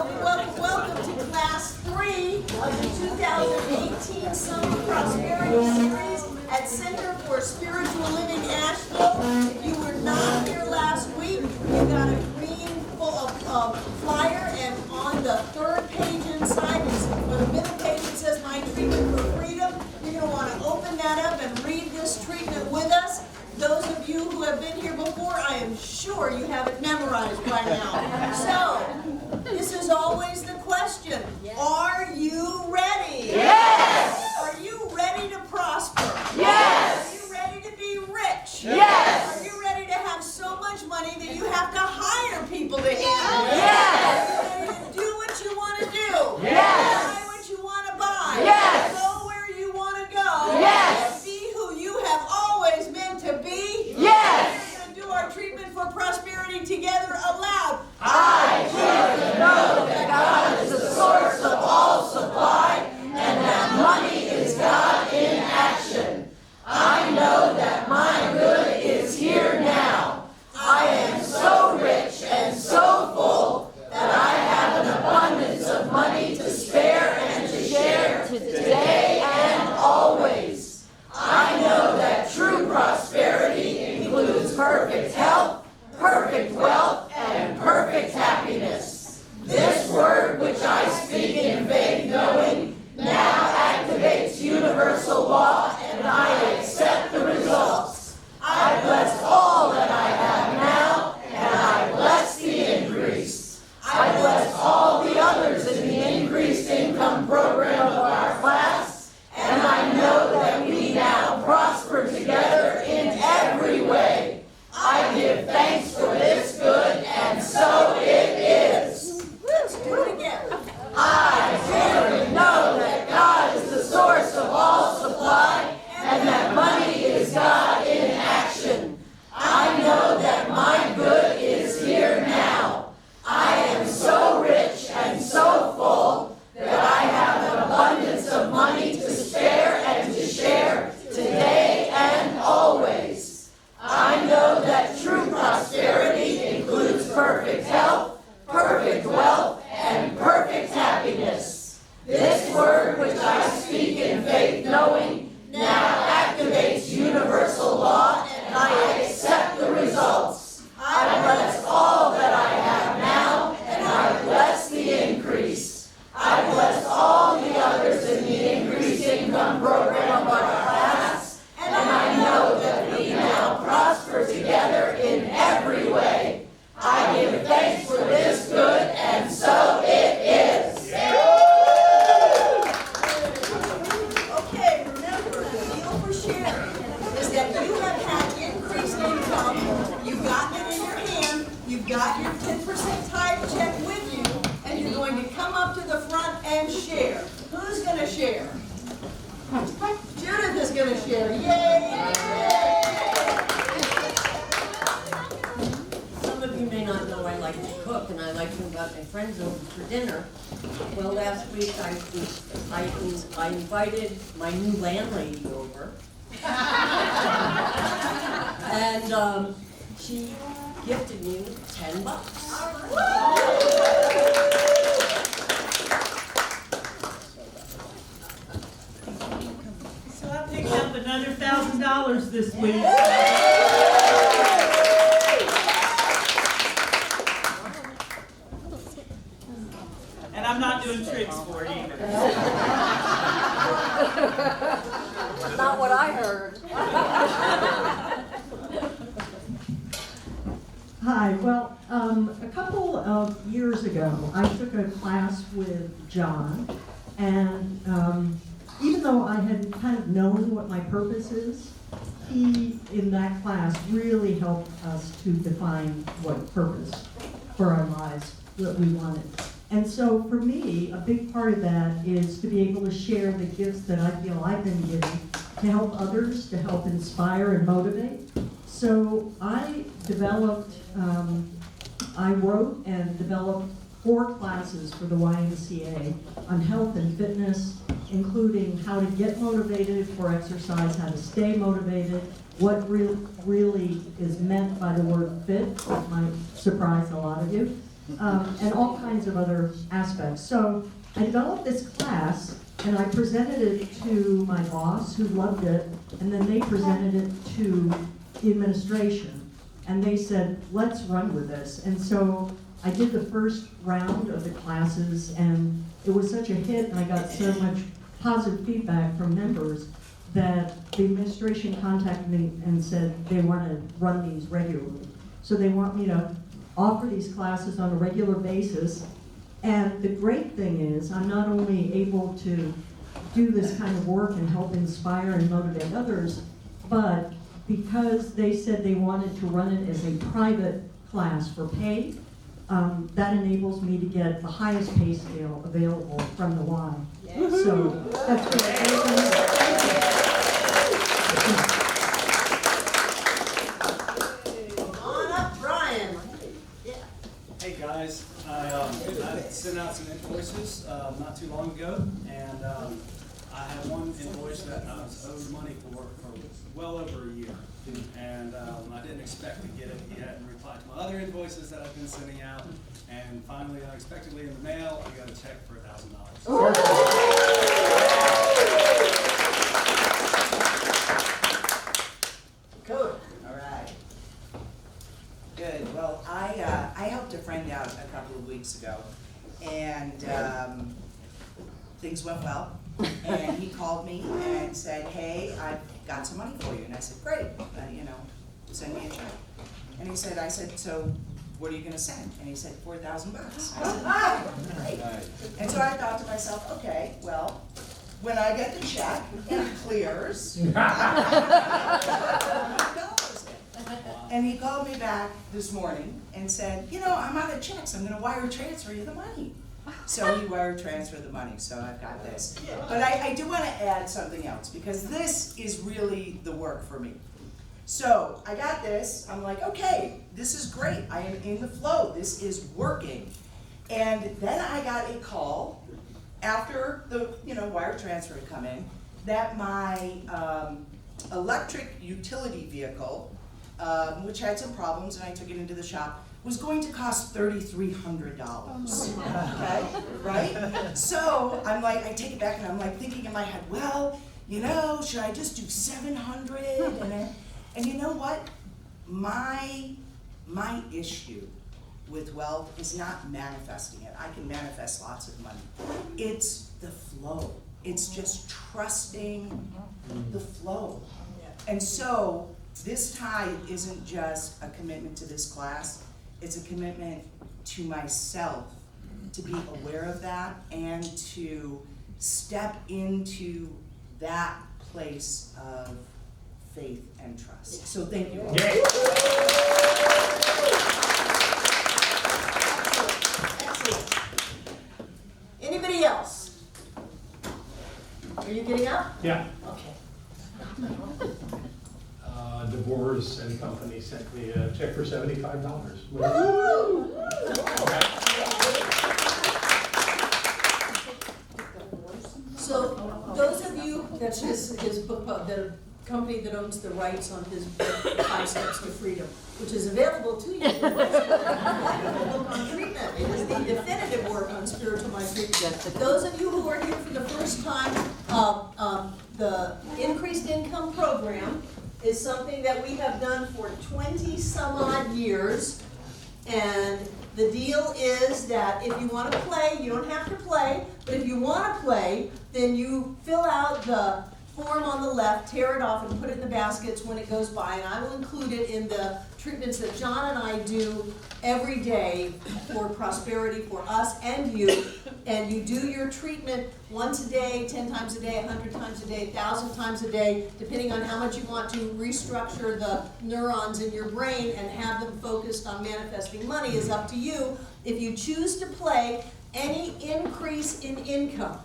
Welcome to Class 3 of the 2018 Summer Prosperity Series at Center for Spiritual Living Asheville. If you were not here last week, you got a green flyer, and on the third page inside, or the middle page, it says My Treatment for Freedom. You're going to want to open that up and read this treatment with us. Those of you who have been here before, I am sure you have it memorized by now. So, this is always the question. Are you ready? Yes! Are you ready to prosper? Yes! Are you ready to be rich? Yes! Are you ready to have so much money that you have to hire people to handle? Yes! Are you ready to do what you want to do? Yes! Buy what you want to buy? Yes! Go where you want to go? Yes! And be who you have always meant to be? Yes! We're going to do our treatment for prosperity together aloud. I truly know that God is the source of all supply and that money is God in action. I know that my good is here now. I am so rich and so full that I have an abundance of money to spare and to share today and always. I know that true prosperity includes perfect health, perfect wealth, and perfect happiness. This word which I speak in faith knowing now activates universal law, and I accept the results. I bless all that I have now, and I bless the increase. I bless all the others in the increased income program of our class, and I know that we now prosper together in every way. I give thanks for this good, and so it is. Let's do it again. I truly know that God is the source of all supply, and that money is God in action. I know that my good is here now. I am so rich and so full that I have an abundance of money to spare and to share today and always. I know that true prosperity includes perfect health, perfect wealth, and perfect happiness. This word which I speak in faith knowing now activates universal law, and I accept the results. I bless all that I have now, and I bless the increase. I bless all the others in the increased income program of our class, and I know that we now prosper together in every way. I give thanks for this good, and so it is. Okay, remember, the deal for sharing is that you have had increased income, you've gotten it in your hand, you've got your 10% tithe check with you, and you're going to come up to the front and share. Who's going to share? Judith is going to share. Yay! Some of you may not know I like to cook, and I like to invite my friends over for dinner. Well, last week I invited my new landlady over, and she gifted me $10. So I picked up another $1,000 this week. And I'm not doing tricks for it either. Not what I heard. Hi, well, a couple of years ago, I took a class with John, and even though I had kind of known what my purpose is, he, in that class, really helped us to define what purpose for our lives that we wanted. And so for me, a big part of that is to be able to share the gifts that I feel I've been given to help others, to help inspire and motivate. So I wrote and developed 4 classes for the YMCA on health and fitness, including how to get motivated for exercise, how to stay motivated, what really is meant by the word fit, that might surprise a lot of you, and all kinds of other aspects. So I developed this class, and I presented it to my boss, who loved it, and then they presented it to the administration. And they said, let's run with this. And so I did the first round of the classes, and it was such a hit, and I got so much positive feedback from members that the administration contacted me and said they want to run these regularly. So they want me to offer these classes on a regular basis. And the great thing is, I'm not only able to do this kind of work and help inspire and motivate others, but because they said they wanted to run it as a private class for pay, that enables me to get the highest pay scale available from the Y. So that's what Come on up, Brian. Yeah. Hey guys, I sent out some invoices not too long ago, and I had one invoice that I was owed money for well over a year, and I didn't expect to get it. He hadn't replied to my other invoices that I've been sending out, and finally, unexpectedly in the mail, I got a check for $1,000. Cool. All right. Good. Well, I helped a friend out a couple of weeks ago, and things went well. And he called me and said, "Hey, I've got some money for you." And I said, "Great, send me a check." And I said, "So, what are you going to send?" And he said, $4,000. I said, "Great." And so I thought to myself, okay, well, when I get the check and it clears, and he called me back this morning and said, "I'm out of checks. I'm going to wire transfer you the money." So he wire transferred the money, so I've got this. But I do want to add something else, because this is really the work for me. So I got this. I'm like, okay, this is great. I am in the flow. This is working. And then I got a call after the wire transfer had come in that my electric utility vehicle, which had some problems, and I took it into the shop, was going to cost $3,300. Okay, right? So I'm like, I take it back, and I'm like thinking in my head, well, should I just do 700? And you know what? My issue with wealth is not manifesting it. I can manifest lots of money. It's the flow. It's just trusting the flow. And so this tithe isn't just a commitment to this class. It's a commitment to myself to be aware of that and to step into that place of faith and trust. So thank you all. Excellent. Anybody else? Are you getting up? Yeah. Okay. Divorce and company sent me a check for $75. So those of you, that's his book, the company that owns the rights on his book, 5 Steps to Freedom, which is available to you. The book on treatment. It is the definitive work on spiritual mind treatment. Those of you who are here for the first time, the increased income program is something that we have done for 20 some odd years. And the deal is that if you want to play, you don't have to play, but if you want to play, then you fill out the form on the left, tear it off, and put it in the baskets when it goes by, and I will include it in the treatments that John and I do every day for prosperity for us and you. And you do your treatment once a day, 10 times a day, 100 times a day, 1,000 times a day, depending on how much you want to restructure the neurons in your brain and have them focused on manifesting money is up to you. If you choose to play, any increase in income,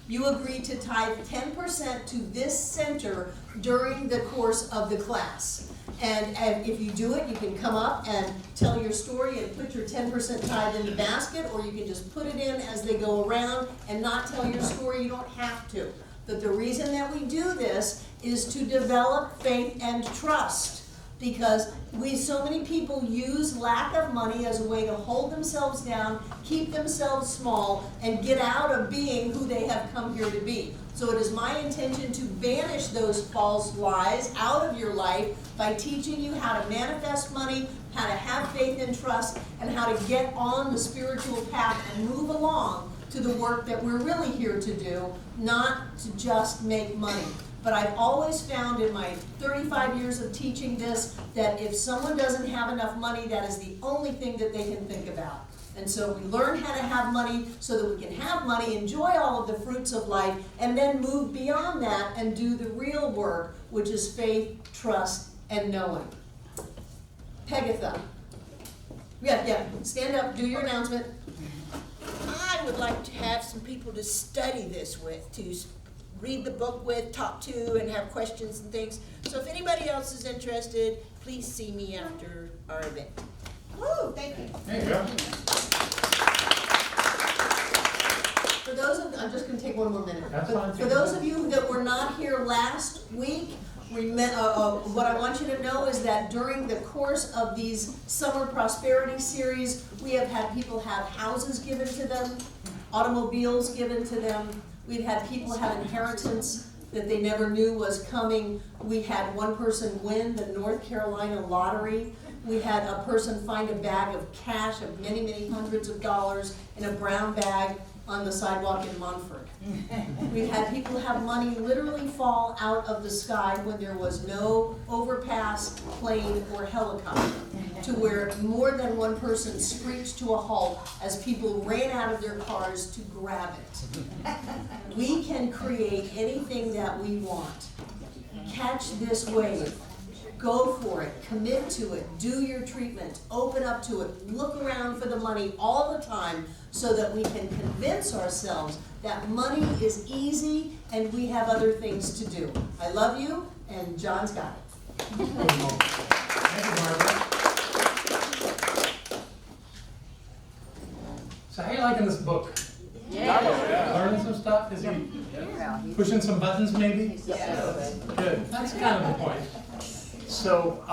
you agree to tithe 10% to this center during the course of the class. And if you do it, you can come up and tell your story and put your 10% tithe in the basket, or you can just put it in as they go around and not tell your story. You don't have to. But the reason that we do this is to develop faith and trust. Because so many people use lack of money as a way to hold themselves down, keep themselves small, and get out of being who they have come here to be. So it is my intention to banish those false lies out of your life by teaching you how to manifest money, how to have faith and trust, and how to get on the spiritual path and move along to the work that we're really here to do, not to just make money. But I've always found in my 35 years of teaching this that if someone doesn't have enough money, that is the only thing that they can think about. And so we learn how to have money so that we can have money, enjoy all of the fruits of life, and then move beyond that and do the real work, which is faith, trust, and knowing. Pegatha. Yeah, stand up, do your announcement. I would like to have some people to study this with, to read the book with, talk to, and have questions and things. So if anybody else is interested, please see me after our event. Woo, thank you. There you go. For those of, I'm just going to take one more minute. That's But fine. for those of you that were not here last week, what I want you to know is that during the course of these Summer Prosperity Series, we have had people have houses given to them, automobiles given to them. We've had people have inheritance that they never knew was coming. We had one person win the North Carolina lottery. We had a person find a bag of cash of many, many hundreds of dollars in a brown bag on the sidewalk in Montfort. We've had people have money literally fall out of the sky when there was no overpass, plane, or helicopter, to where more than one person screeched to a halt as people ran out of their cars to grab it. We can create anything that we want. Catch this wave. Go for it, commit to it, do your treatment, open up to it, look around for the money all the time so that we can convince ourselves that money is easy and we have other things to do. I love you, and John's got it. Thank you, Barbara. So how are you liking this book? Yeah. Learning some stuff? Is he pushing some buttons maybe? Yes. Good. That's kind of the point. So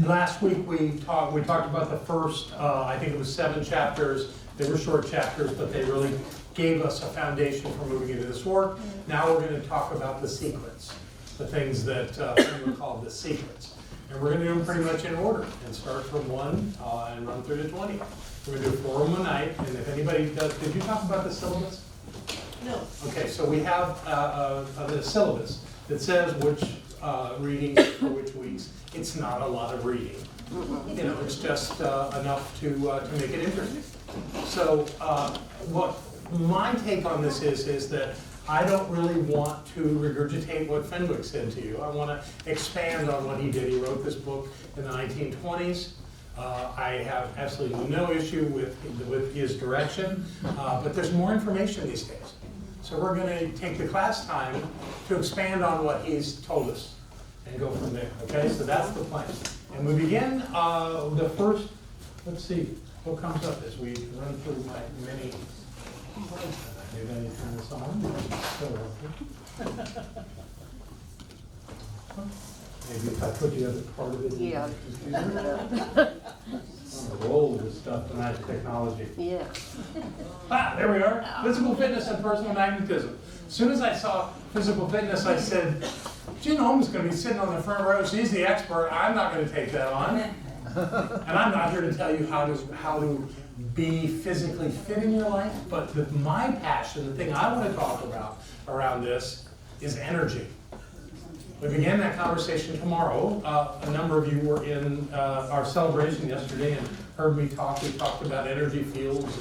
last week we talked about the first, I think it was 7 chapters. They were short chapters, but they really gave us a foundation for moving into this work. Now we're going to talk about the secrets, the things that we would call the secrets. And we're going to do them pretty much in order and start from 1 and run through to 20. We're going to do 4 of them a night, and if anybody does, did you talk about the syllabus? No. Okay, so we have the syllabus that says which readings for which weeks. It's not a lot of reading. You know, it's just enough to make it interesting. So what my take on this is that I don't really want to regurgitate what Fenwick said to you. I want to expand on what he did. He wrote this book in the 1920s. I have absolutely no issue with his direction, but there's more information these days. So we're going to take the class time to expand on what he's told us and go from there, okay? So that's the plan. And we begin the first, let's see, what comes up as we run through my many, maybe I need to turn this on. Maybe if I put the other part of it in the computer. On the roll of this stuff tonight, technology. Yeah. Ah, there we are. Physical fitness and personal magnetism. As soon as I saw physical fitness, I said, Jen Holmes is going to be sitting on the front row. She's the expert. I'm not going to take that on. And I'm not here to tell you how to be physically fit in your life, but my passion, the thing I want to talk about around this is energy. We began that conversation tomorrow. A number of you were in our celebration yesterday and heard me talk. We talked about energy fields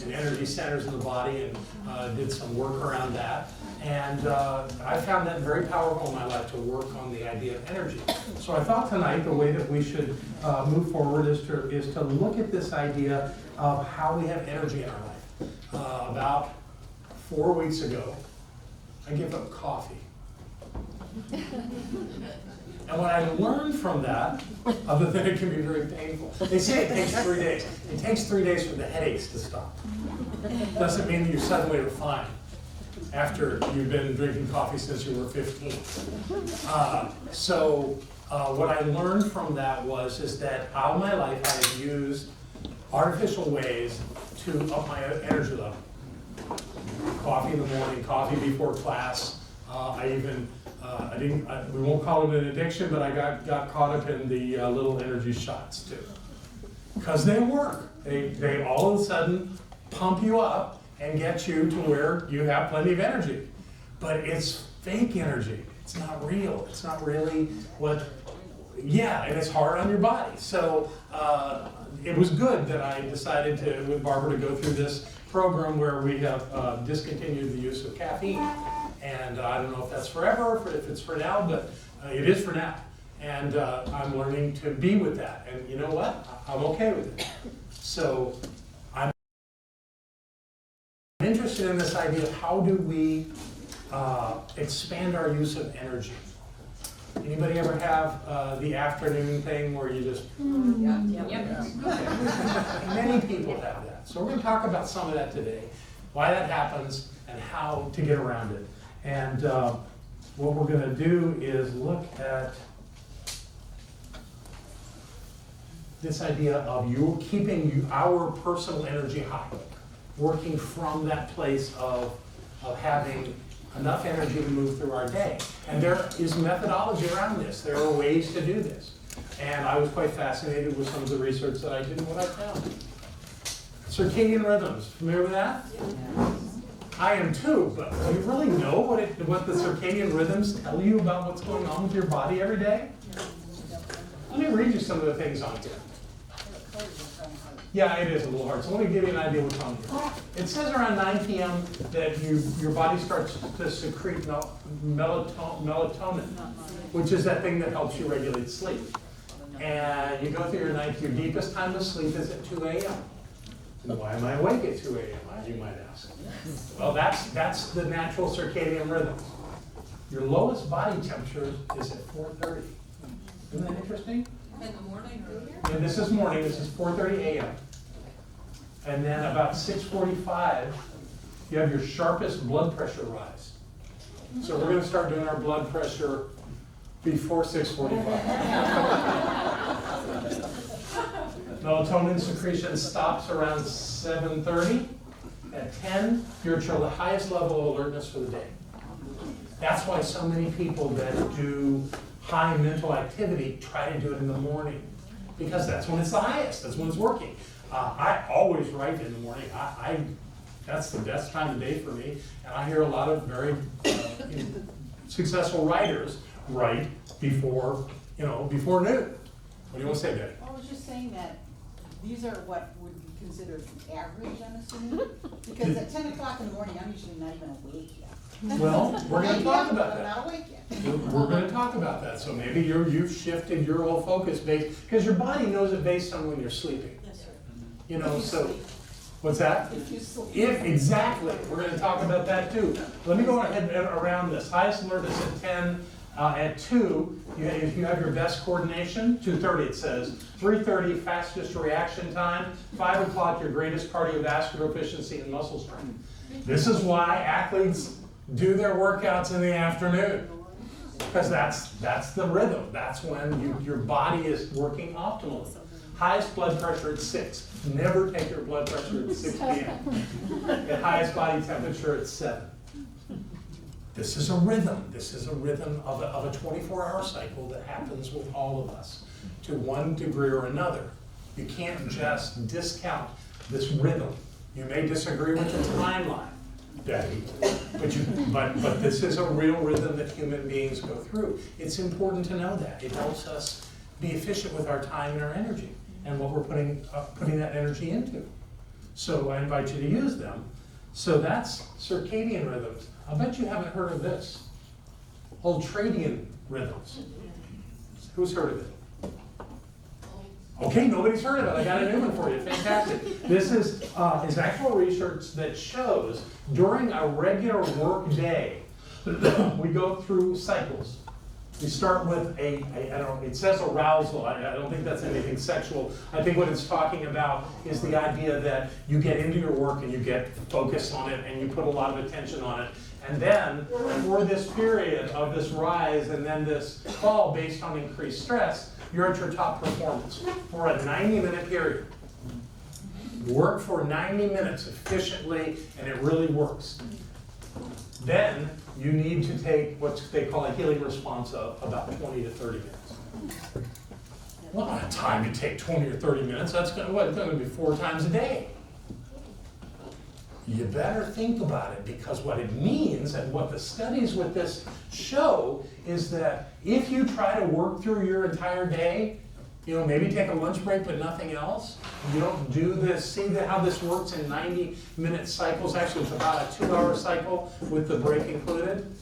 and energy centers in the body and did some work around that. And I found that very powerful in my life to work on the idea of energy. So I thought tonight the way that we should move forward is to look at this idea of how we have energy in our life. About 4 weeks ago, I gave up coffee. And what I learned from that, other than it can be very painful, they say it takes 3 days. It takes 3 days for the headaches to stop. Doesn't mean that you suddenly are fine. after you've been drinking coffee since you were 15. What I learned from that is that all my life I have used artificial ways to up my energy level. Coffee in the morning, coffee before class. We won't call it an addiction, but I got caught up in the little energy shots too. Because they work. They all of a sudden pump you up and get you to where you have plenty of energy. But it's fake energy. It's not real. It's not really what, and it's hard on your body. So it was good that I decided with Barbara to go through this program where we have discontinued the use of caffeine. And I don't know if that's forever, if it's for now, but it is for now. And I'm learning to be with that. And you know what? I'm okay with it. So I'm interested in this idea of how do we expand our use of energy. Anybody ever have the afternoon thing where you just... Many people have that. So we're going to talk about some of that today, why that happens, and how to get around it. And what we're going to do is look at this idea of you keeping our personal energy high, working from that place of having enough energy to move through our day. And there is methodology around this. There are ways to do this. And I was quite fascinated with some of the research that I did and what I found. Circadian rhythms, familiar with that? Yeah. I am too, but do you really know what the circadian rhythms tell you about what's going on with your body every day? Let me read you some of the things on here. Yeah, it is a little hard. So let me give you an idea what's on here. It says around 9 p.m. that your body starts to secrete melatonin, which is that thing that helps you regulate sleep. And you go through your night, your deepest time of sleep is at 2 a.m. And why am I awake at 2 a.m., you might ask? Well, that's the natural circadian rhythm. Your lowest body temperature is at 4:30. Isn't that interesting? In the morning? And this is morning, this is 4:30 a.m. And then about 6:45, you have your sharpest blood pressure rise. So we're going to start doing our blood pressure before 6:45. Melatonin secretion stops around 7:30. At 10, you're at the highest level of alertness for the day. That's why so many people that do high mental activity try to do it in the morning, because that's when it's the highest, that's when it's working. I always write in the morning. That's the best time of day for me, and I hear a lot of very successful writers write before noon. What do you want to say, Betty? I was just saying that these are what would be considered average, I'm assuming, because at 10 o'clock in the morning, I'm usually not even awake yet. Well, we're going to talk about I'm that. not awake yet. We're going to talk about that. So maybe you've shifted your whole focus because your body knows it based on when you're sleeping. Yes, sir. So what's that? If you sleep. Exactly. We're going to talk about that too. Let me go ahead and around this. Highest alertness at 10. At 2, you have your best coordination. 2:30 it says. 3:30 fastest reaction time. 5 o'clock your greatest cardiovascular efficiency and muscle strength. This is why athletes do their workouts in the afternoon, because that's the rhythm. That's when your body is working optimally. Highest blood pressure at 6. Never take your blood pressure at 6 p.m. The highest body temperature at 7. This is a rhythm. This is a rhythm of a 24-hour cycle that happens with all of us to one degree or another. You can't just discount this rhythm. You may disagree with the timeline, Betty, but this is a real rhythm that human beings go through. It's important to know that. It helps us be efficient with our time and our energy and what we're putting that energy into. So I invite you to use them. So that's circadian rhythms. I'll bet you haven't heard of this. Ultradian rhythms. Who's heard of it? Okay, nobody's heard of it. I got a new one for you. Fantastic. This is actual research that shows during a regular work day, we go through cycles. You start with I don't know, it says arousal. I don't think that's anything sexual. I think what it's talking about is the idea that you get into your work and you get focused on it and you put a lot of attention on it. And then, for this period of this rise and then this fall based on increased stress, you're at your top performance for a 90-minute period. Work for 90 minutes efficiently, and it really works. Then you need to take what they call a healing response of about 20 to 30 minutes. Well, I don't have time to take 20 or 30 minutes. That's going to be 4 times a day. You better think about it, because what it means and what the studies with this show is that if you try to work through your entire day, maybe take a lunch break but nothing else, you don't do this, see how this works in 90-minute cycles. Actually, it's about a 2-hour cycle with the break included.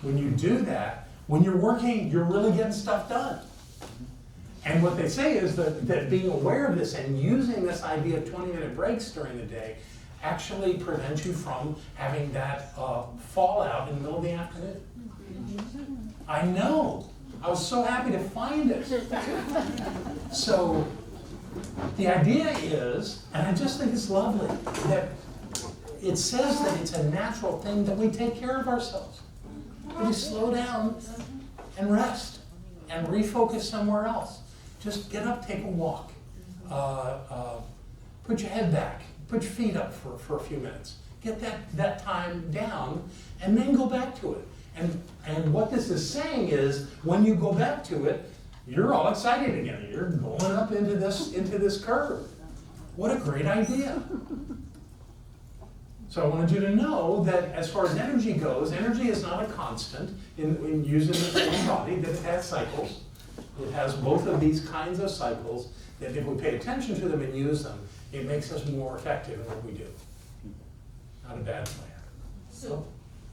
When you do that, when you're working, you're really getting stuff done. And what they say is that being aware of this and using this idea of 20-minute breaks during the day actually prevents you from having that fallout in the middle of the afternoon. I know. I was so happy to find it. So the idea is, and I just think it's lovely, that it says that it's a natural thing that we take care of ourselves. We slow down and rest and refocus somewhere else. Just get up, take a walk. Put your head back. Put your feet up for a few minutes. Get that time down and then go back to it. And what this is saying is, when you go back to it, you're all excited again. You're going up into this curve. What a great idea. So I wanted you to know that as far as energy goes, energy is not a constant in using the human body, that it has cycles. It has both of these kinds of cycles that if we pay attention to them and use them, it makes us more effective in what we do. Not a bad plan. So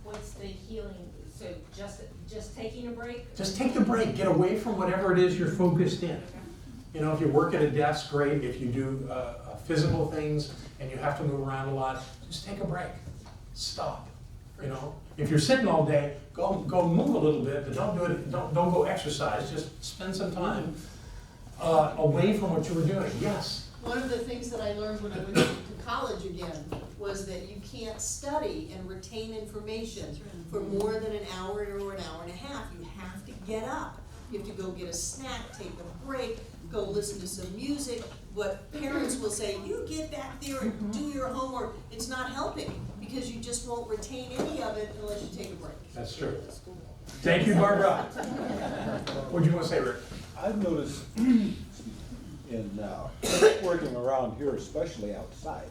what's the healing, so just taking a break? Just take the break. Get away from whatever it is you're focused in. If you work at a desk, great. If you do physical things and you have to move around a lot, just take a break. Stop. If you're sitting all day, go move a little bit, but don't do it. Don't go exercise. Just spend some time away from what you were doing. Yes. One of the things that I learned when I went to college again was that you can't study and retain information for more than an hour or an hour and a half. You have to get up. You have to go get a snack, take a break, go listen to some music. What parents will say, you get back there and do your homework. It's not helping, because you just won't retain any of it unless you take a break. That's true. Thank you, Barbara. What do you want to say, Rick? I've noticed in working around here, especially outside,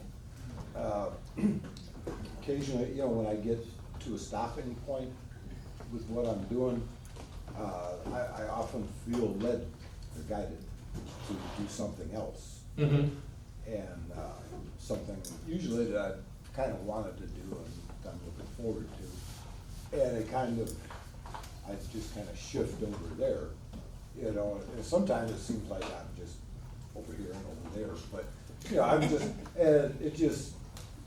occasionally, when I get to a stopping point with what I'm doing, I often feel led or guided to do something else. Mm-hmm. And something usually that I kind of wanted to do and I'm looking forward to. And I just kind of shift over there. And sometimes it seems like I'm just over here and over there, but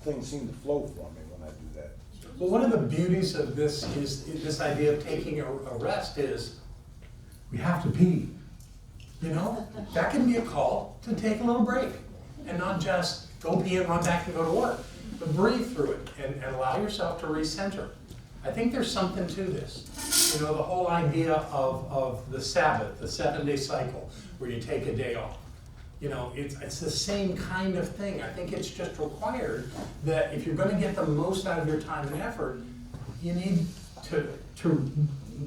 things seem to flow for me when I do that. Well, one of the beauties of this is this idea of taking a rest is we have to pee. That can be a call to take a little break and not just go pee and run back and go to work, but breathe through it and allow yourself to recenter. I think there's something to this. The whole idea of the Sabbath, the 7-day cycle, where you take a day off. It's the same kind of thing. I think it's just required that if you're going to get the most out of your time and effort, you need to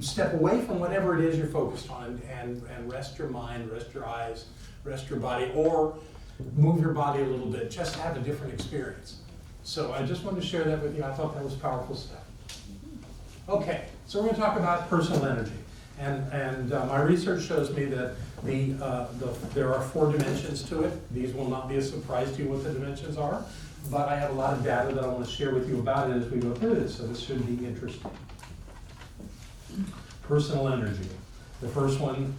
step away from whatever it is you're focused on and rest your mind, rest your eyes, rest your body, or move your body a little bit, just to have a different experience. So I just wanted to share that with you. I thought that was powerful stuff. Okay, so we're going to talk about personal energy. And my research shows me that there are 4 dimensions to it. These will not be a surprise to you what the dimensions are, but I have a lot of data that I want to share with you about it as we go through this, so this should be interesting. Personal energy. The first one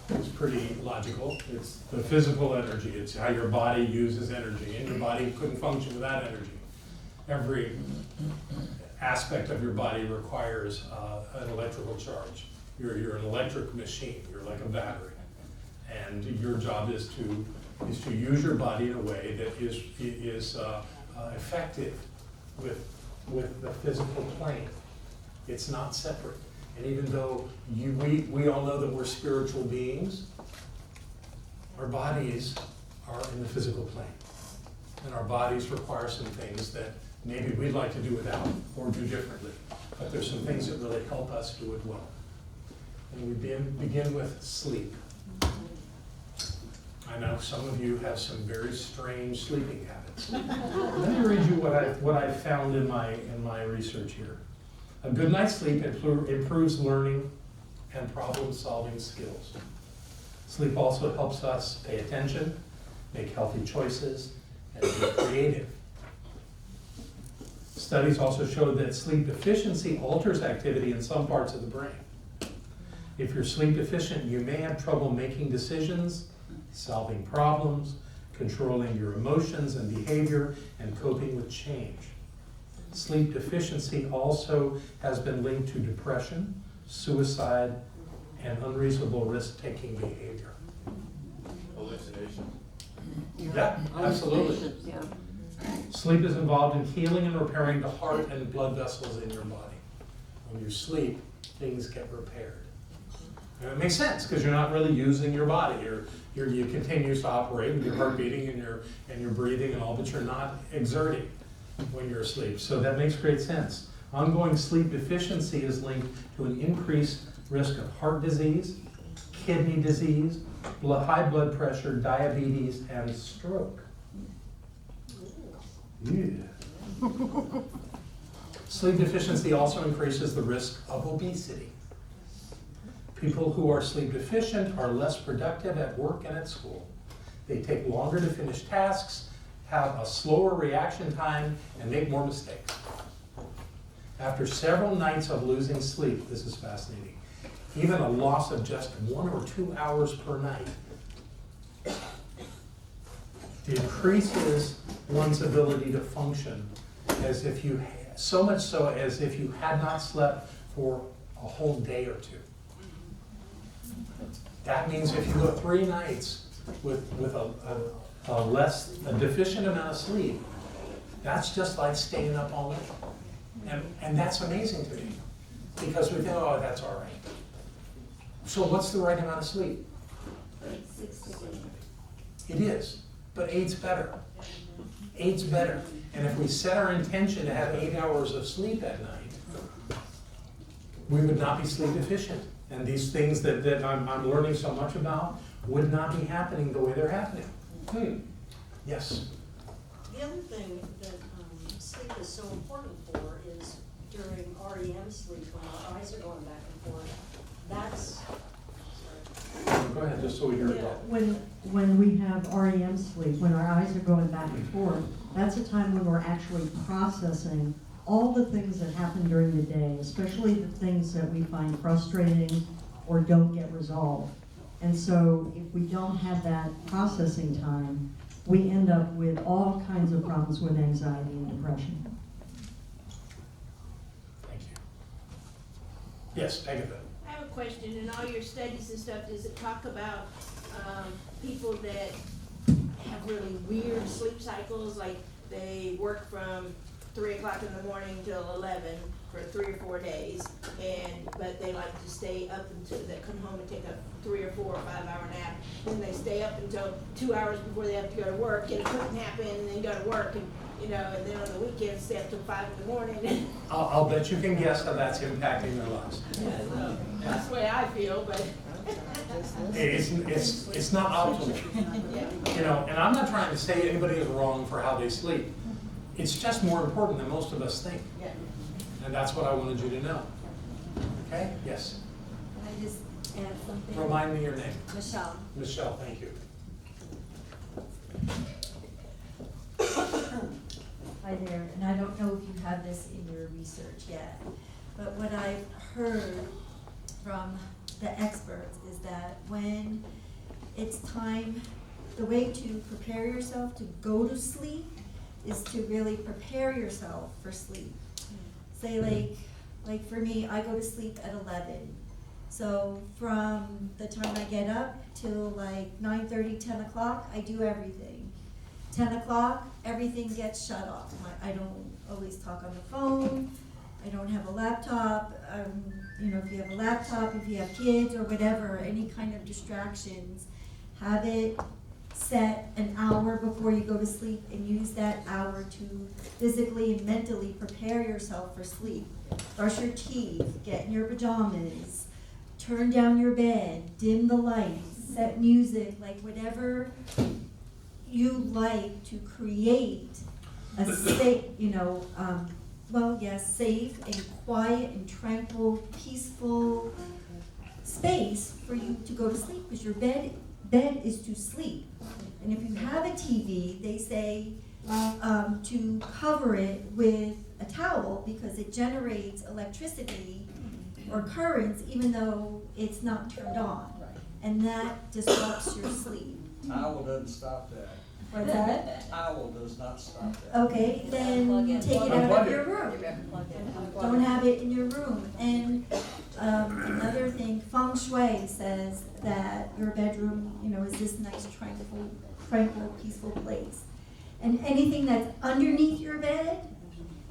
is pretty logical. It's the physical energy. It's how your body uses energy, and your body couldn't function without energy. Every aspect of your body requires an electrical charge. You're an electric machine, you're like a battery. And your job is to use your body in a way that is effective with the physical plane. It's not separate. And even though we all know that we're spiritual beings, our bodies are in the physical plane. And our bodies require some things that maybe we'd like to do without or do differently. But there's some things that really help us do it well. And we begin with sleep. I know some of you have some very strange sleeping habits. Let me read you what I found in my research here. A good night's sleep improves learning and problem-solving skills. Sleep also helps us pay attention, make healthy choices, and be creative. Studies also show that sleep deficiency alters activity in some parts of the brain. If you're sleep deficient, you may have trouble making decisions, solving problems, controlling your emotions and behavior, and coping with change. Sleep deficiency also has been linked to depression, suicide, and unreasonable risk-taking behavior. Hallucination. Yeah, absolutely. Yeah. Sleep is involved in healing and repairing the heart and blood vessels in your body. When you sleep, things get repaired. And it makes sense because you're not really using your body. You continue to operate with your heart beating and your breathing and all, but you're not exerting when you're asleep. So that makes great sense. Ongoing sleep deficiency is linked to an increased risk of heart disease, kidney disease, high blood pressure, diabetes, and stroke. Yeah. Sleep deficiency also increases the risk of obesity. People who are sleep deficient are less productive at work and at school. They take longer to finish tasks, have a slower reaction time, and make more mistakes. After several nights of losing sleep, this is fascinating, even a loss of just 1 or 2 hours per night decreases one's ability to function as if you, so much so as if you had not slept for a whole day or two. That means if you go 3 nights with a deficient amount of sleep, that's just like staying up all night. And that's amazing to me, because we think, oh, that's all right. So what's the right amount of sleep? 6 to 8. It is, but 8's better. 8's better. And if we set our intention to have 8 hours of sleep at night, we would not be sleep deficient. And these things that I'm learning so much about would not be happening the way they're happening. Yes? The other thing that sleep is so important for is during REM sleep, when our eyes are going back and forth. That's, Go ahead, just so we hear it all. When we have REM sleep, when our eyes are going back and forth, that's a time when we're actually processing all the things that happen during the day, especially the things that we find frustrating or don't get resolved. And so if we don't have that processing time, we end up with all kinds of problems with anxiety and depression. Thank you. Yes, Agatha. I have a question. In all your studies and stuff, does it talk about people that have really weird sleep cycles, like they work from 3 o'clock in the morning till 11 for 3 or 4 days, but they like to stay up until they come home and take a 3 or 4 or 5 hour nap. Then they stay up until 2 hours before they have to go to work, get a quick nap in, and then go to work, and and then on the weekends stay up till 5 in the morning. I'll bet you can guess how that's impacting their lives. So that's the way I feel, but. It's not optimal. And I'm not trying to say anybody is wrong for how they sleep. It's just more important than most of us think. Yeah. And that's what I wanted you to know. Okay? Yes? Can I just add something? Remind me your name. Michelle. Michelle, thank you. Hi there, and I don't know if you have this in your research yet, but what I've heard from the experts is that when it's time, the way to prepare yourself to go to sleep is to really prepare yourself for sleep. Say like for me, I go to sleep at 11, So from the time I get up till like 9:30, 10 o'clock, I do everything. 10 o'clock, everything gets shut off. I don't always talk on the phone. I don't have a laptop. You know, if you have a laptop, if you have kids or whatever, any kind of distractions, have it set an hour before you go to sleep and use that hour to physically and mentally prepare yourself for sleep. Brush your teeth, get in your pajamas, turn down your bed, dim the lights, set music, like whatever you like to create a safe, safe and quiet and tranquil, peaceful space for you to go to sleep, because your bed is to sleep. And if you have a TV, they say to cover it with a towel because it generates electricity or currents even though it's not turned on. And that disrupts your sleep. Towel doesn't stop that. What's that? Towel does not stop that. Okay, then take it out of your room. Don't have it in your room. And another thing, feng shui says that your bedroom, is this nice, tranquil, peaceful place. And anything that's underneath your bed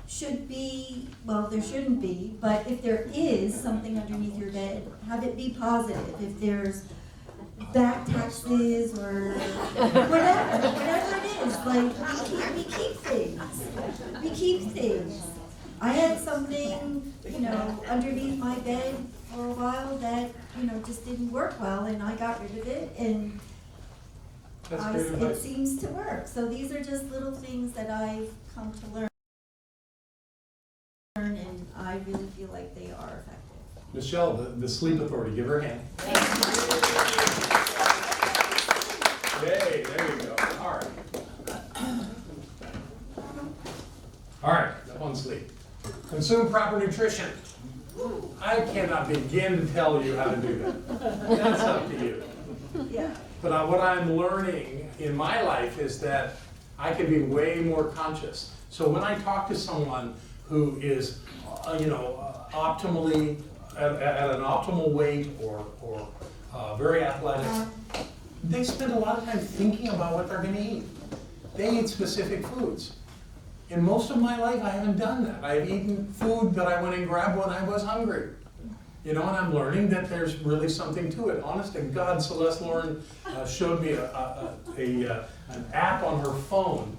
should be, well, there shouldn't be, but if there is something underneath your bed, have it be positive. If there's back taxes or whatever it is, like we keep things. We keep things. I had something, underneath my bed for a while that, just didn't work well, and I got rid of it, and it seems to work. So these are just little things that I've come to learn, and I really feel like they are effective. Michelle, the Sleep Authority, give her a hand. Yay, there you go. All right. All right, up on sleep. Consume proper nutrition. I cannot begin to tell you how to do that. That's up to you. Yeah. But what I'm learning in my life is that I can be way more conscious. So when I talk to someone who is, optimally at an optimal weight or very athletic, they spend a lot of time thinking about what they're going to eat. They eat specific foods. In most of my life, I haven't done that. I've eaten food that I went and grabbed when I was hungry. And I'm learning that there's really something to it. Honest to God, Celeste Lauren showed me an app on her phone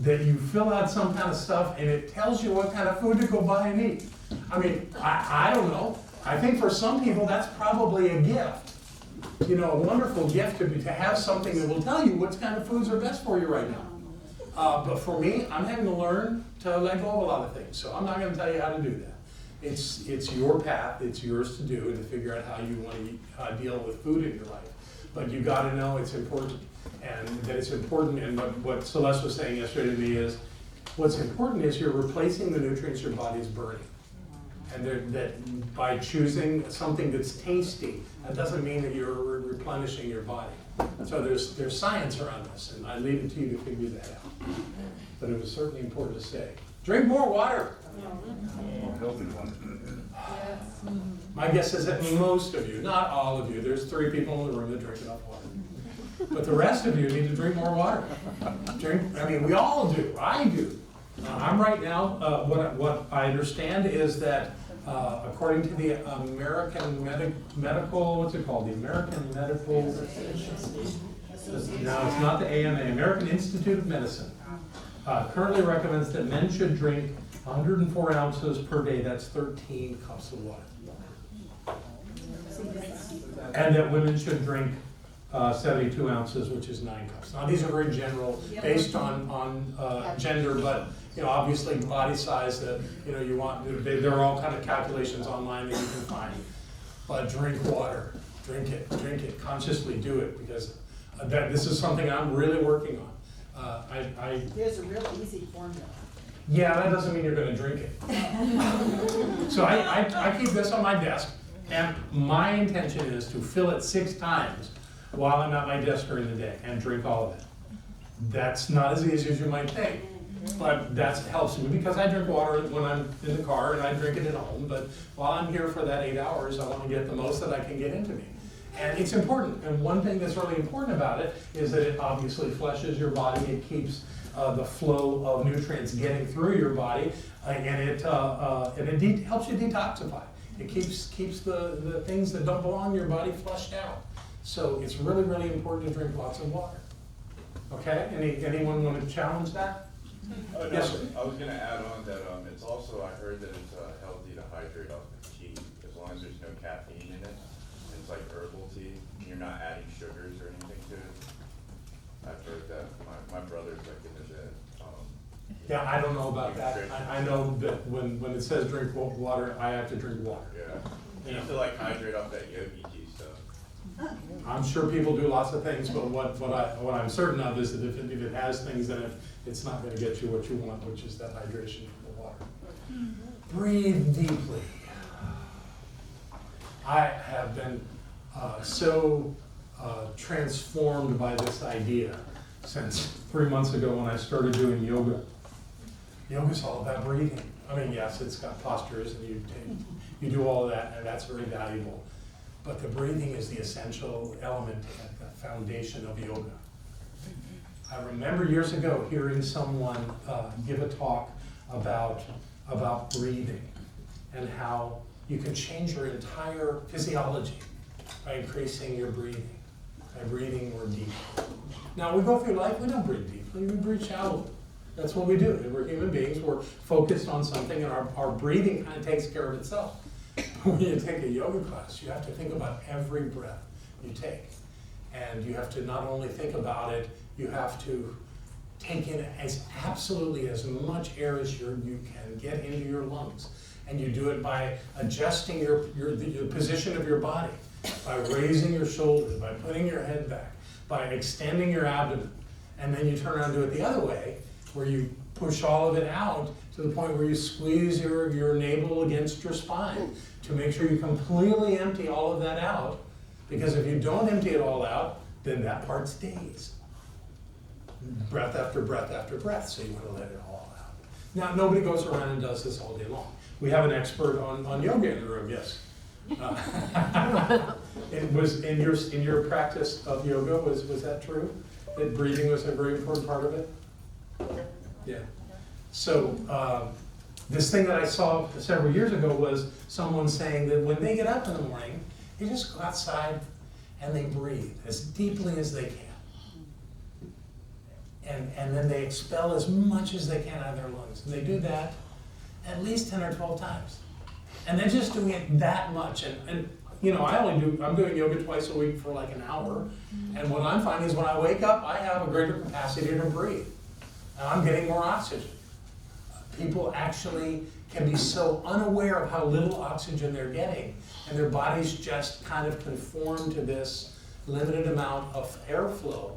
that you fill out some kind of stuff and it tells you what kind of food to go buy and eat. I mean, I don't know. I think for some people that's probably a gift. A wonderful gift could be to have something that will tell you what kind of foods are best for you right now. But for me, I'm having to learn to let go of a lot of things. So I'm not going to tell you how to do that. It's your path, it's yours to do, and to figure out how you want to deal with food in your life. But you got to know it's important, and that it's important. And what Celeste was saying yesterday to me is, what's important is you're replacing the nutrients your body is burning. And that by choosing something that's tasty, that doesn't mean that you're replenishing your body. So there's science around this, and I leave it to you to figure that out. But it was certainly important to say. Drink more water. More healthy water. My guess is that most of you, not all of you, there's 3 people in the room that drink enough water. But the rest of you need to drink more water. We all do. I do. I'm right now, what I understand is that according to the American Medical, what's it called? The American Medical, no, it's not the AMA, American Institute of Medicine, currently recommends that men should drink 104 ounces per day, that's 13 cups of water. And that women should drink 72 ounces, which is 9 cups. Now these are very general, based on gender, but obviously body size that you want. There are all kind of calculations online that you can find. But drink water, drink it, consciously do it, because this is something I'm really working on. There's a real easy formula. Yeah, that doesn't mean you're going to drink it. So I keep this on my desk, and my intention is to fill it 6 times while I'm at my desk during the day and drink all of it. That's not as easy as you might think. But that helps me because I drink water when I'm in the car and I drink it at home. But while I'm here for that 8 hours, I want to get the most that I can get into me. And it's important. And one thing that's really important about it is that it obviously flushes your body. It keeps the flow of nutrients getting through your body, and it helps you detoxify. It keeps the things that don't belong in your body flushed out. So it's really, really important to drink lots of water. Okay? Anyone want to challenge that? Oh, no, Yes, sir. I was gonna add on that, it's also, I heard that it's healthy to hydrate off of tea, as long as there's no caffeine in it. It's like herbal tea, and you're not adding sugars or anything to it. I've heard that, my brother's like into that. Yeah, I don't know about that. I know that when it says drink water, I have to drink water. Yeah, you have to like hydrate off that yogi tea stuff. I'm sure people do lots of things, but what I'm certain of is that if it has things in it, it's not going to get you what you want, which is that hydration from the water. Breathe deeply. I have been so transformed by this idea since 3 months ago when I started doing yoga. Yoga's all about breathing. I mean, yes, it's got postures and you do all of that, and that's very valuable. But the breathing is the essential element at the foundation of yoga. I remember years ago hearing someone give a talk about breathing and how you can change your entire physiology by increasing your breathing, by breathing more deeply. Now, we go through life, we don't breathe deeply, we breathe shallowly. That's what we do. We're human beings, we're focused on something, and our breathing kind of takes care of itself. When you take a yoga class, you have to think about every breath you take. And you have to not only think about it, you have to take in absolutely as much air as you can get into your lungs. And you do it by adjusting the position of your body, by raising your shoulders, by putting your head back, by extending your abdomen. And then you turn around and do it the other way, where you push all of it out to the point where you squeeze your navel against your spine to make sure you completely empty all of that out. Because if you don't empty it all out, then that part stays. Breath after breath after breath, so you want to let it all out. Now, nobody goes around and does this all day long. We have an expert on yoga in the room, yes. It was in your practice of yoga, was that true? That breathing was a very important part of it? Yeah. So this thing that I saw several years ago was someone saying that when they get up in the morning, they just go outside and they breathe as deeply as they can. And then they expel as much as they can out of their lungs. And they do that at least 10 or 12 times. And they're just doing it that much. And you know, I'm doing yoga twice a week for like an hour. And what I'm finding is when I wake up, I have a greater capacity to breathe. And I'm getting more oxygen. People actually can be so unaware of how little oxygen they're getting, and their bodies just kind of conform to this limited amount of airflow.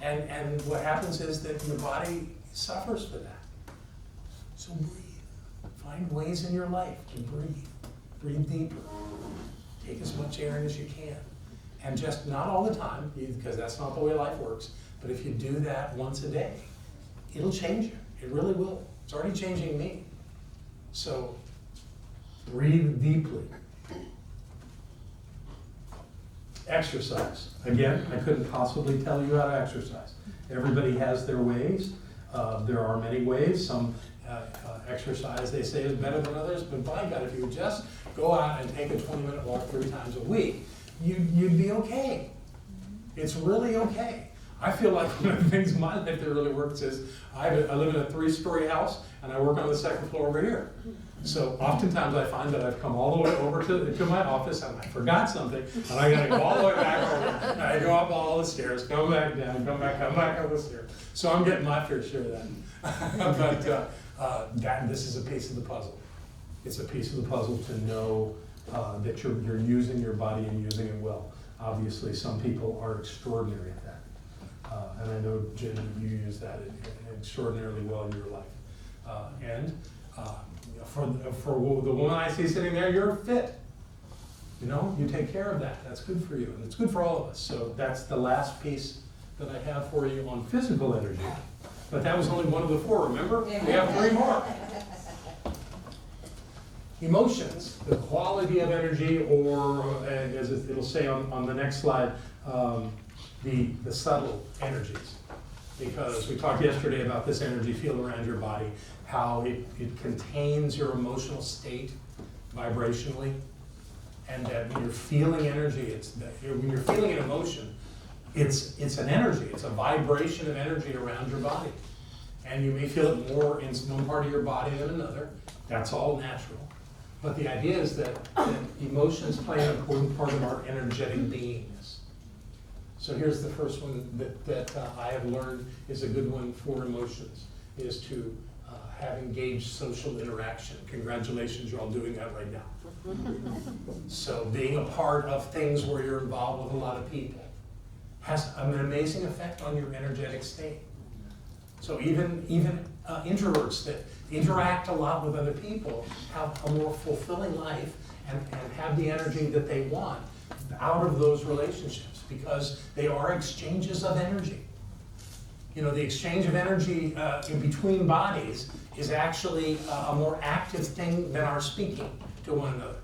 And what happens is that the body suffers for that. So breathe. Find ways in your life to breathe. Breathe deeper. Take as much air in as you can. And just not all the time, because that's not the way life works, but if you do that once a day, it'll change you. It really will. It's already changing me. So breathe deeply. Exercise. Again, I couldn't possibly tell you how to exercise. Everybody has their ways. There are many ways. Some exercise, they say, is better than others, but by God, if you would just go out and take a 20-minute walk 3 times a week, you'd be okay. It's really okay. I feel like one of the things in my life that really works is I live in a 3-story house and I work on the 2nd floor over here. So oftentimes I find that I've come all the way over to my office and I forgot something and I gotta go all the way back over. And I go up all the stairs, come back down, come back up the stairs. So I'm getting my fair share of that. But this is a piece of the puzzle. It's a piece of the puzzle to know that you're using your body and using it well. Obviously, some people are extraordinary at that. And I know, Jim, you use that extraordinarily well in your life. For the woman I see sitting there, you're fit. You know, you take care of that. That's good for you, and it's good for all of us. So that's the last piece that I have for you on physical energy. But that was only one of the 4, remember? We have 3 more. Emotions, the quality of energy, or as it'll say on the next slide, the subtle energies. Because we talked yesterday about this energy field around your body, how it contains your emotional state vibrationally, and that when you're feeling energy, when you're feeling an emotion, it's an energy, it's a vibration of energy around your body. And you may feel it more in one part of your body than another. That's all natural. But the idea is that emotions play an important part of our energetic beingness. So here's the first one that I have learned is a good one for emotions, is to have engaged social interaction. Congratulations, you're all doing that right now. So being a part of things where you're involved with a lot of people has an amazing effect on your energetic state. So even introverts that interact a lot with other people have a more fulfilling life and have the energy that they want out of those relationships, because they are exchanges of energy. You know, the exchange of energy in between bodies is actually a more active thing than our speaking to one another.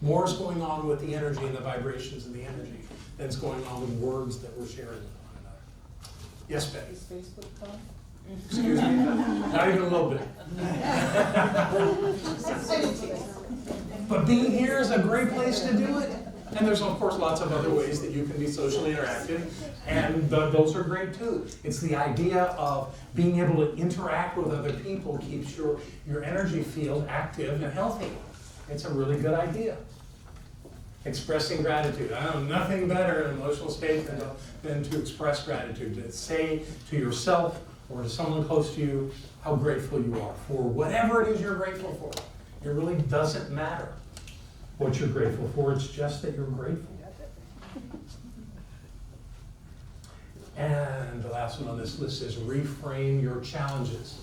More is going on with the energy and the vibrations of the energy than is going on with words that we're sharing with one another. Yes, Betty? Is Facebook fun? Excuse me? Not even a little bit. But being here is a great place to do it. And there's, of course, lots of other ways that you can be socially interactive, and those are great too. It's the idea of being able to interact with other people keeps your energy field active and healthy. It's a really good idea. Expressing gratitude. I know nothing better in an emotional state than to express gratitude, to say to yourself or to someone close to you how grateful you are for whatever it is you're grateful for. It really doesn't matter what you're grateful for, it's just that you're grateful. And the last one on this list is reframe your challenges.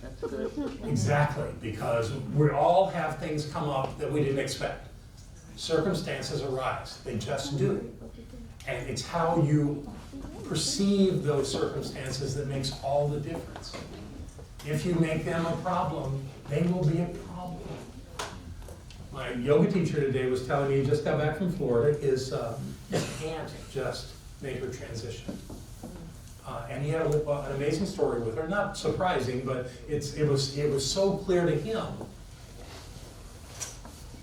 That's good. Exactly, because we all have things come up that we didn't expect. Circumstances arise, they just do. And it's how you perceive those circumstances that makes all the difference. If you make them a problem, they will be a problem. My yoga teacher today was telling me he just got back from Florida. His aunt just made her transition. And he had an amazing story with her. Not surprising, but it was so clear to him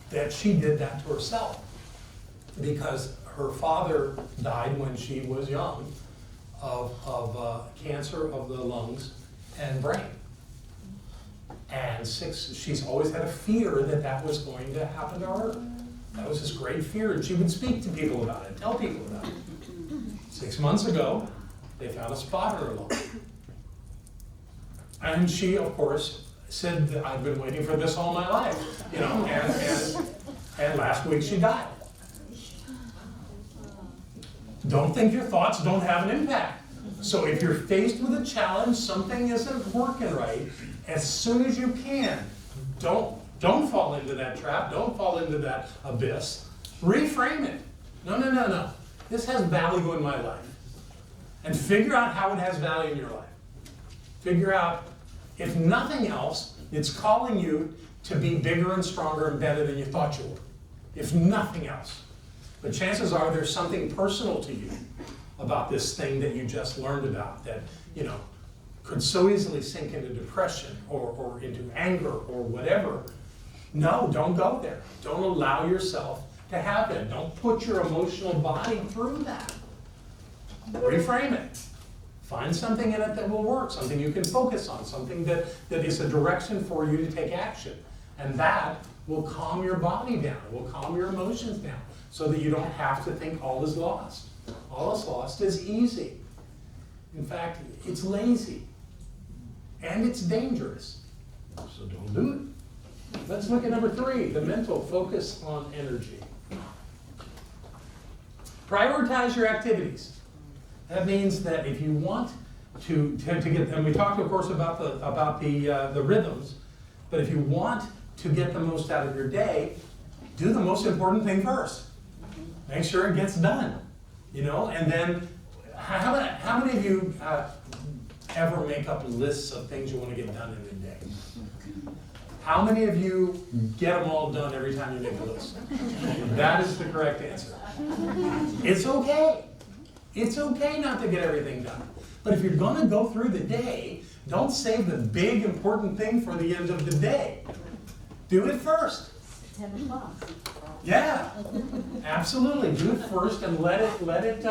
that she did that to herself. Because her father died when she was young of cancer of the lungs and brain. And she's always had a fear that was going to happen to her. That was this great fear, and she would speak to people about it, tell people about it. 6 months ago, they found a spot in her lung. And she, of course, said, I've been waiting for this all my life, you know, and last week she died. Don't think your thoughts don't have an impact. So if you're faced with a challenge, something isn't working right, as soon as you can, don't fall into that trap, don't fall into that abyss. Reframe it. No. This has value in my life. And figure out how it has value in your life. Figure out, if nothing else, it's calling you to be bigger and stronger and better than you thought you were. If nothing else. But chances are there's something personal to you about this thing that you just learned about that, you know, could so easily sink into depression or into anger or whatever. No, don't go there. Don't allow yourself to have it. Don't put your emotional body through that. Reframe it. Find something in it that will work, something you can focus on, something that is a direction for you to take action. And that will calm your body down. It will calm your emotions down so that you don't have to think all is lost. All is lost is easy. In fact, it's lazy. And it's dangerous. So don't do it. Let's look at number 3, the mental focus on energy. Prioritize your activities. That means that if you want to get, and we talked, of course, about the rhythms, but if you want to get the most out of your day, do the most important thing first. Make sure it gets done, you know. And then, how many of you ever make up lists of things you want to get done in a day? How many of you get them all done every time you make a list? That is the correct answer. It's okay. It's okay not to get everything done. But if you're going to go through the day, don't save the big important thing for the end of the day. Do it first. 10 o'clock. Yeah, absolutely. Do it first and let it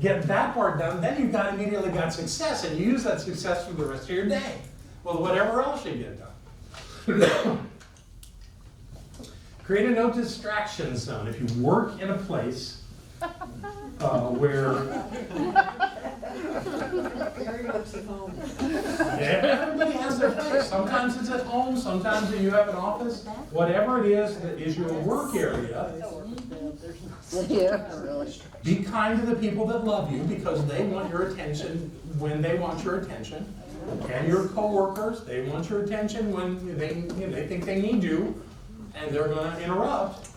get that part done. Then you've immediately got success, and you use that success for the rest of your day. Well, whatever else you get done. Create a no distraction zone. If you work in a place where everybody has their place. Sometimes it's at home, sometimes you have an office. Whatever it is that is your work area, be kind to the people that love you because they want your attention when they want your attention. And your coworkers, they want your attention when they think they need you, and they're going to interrupt.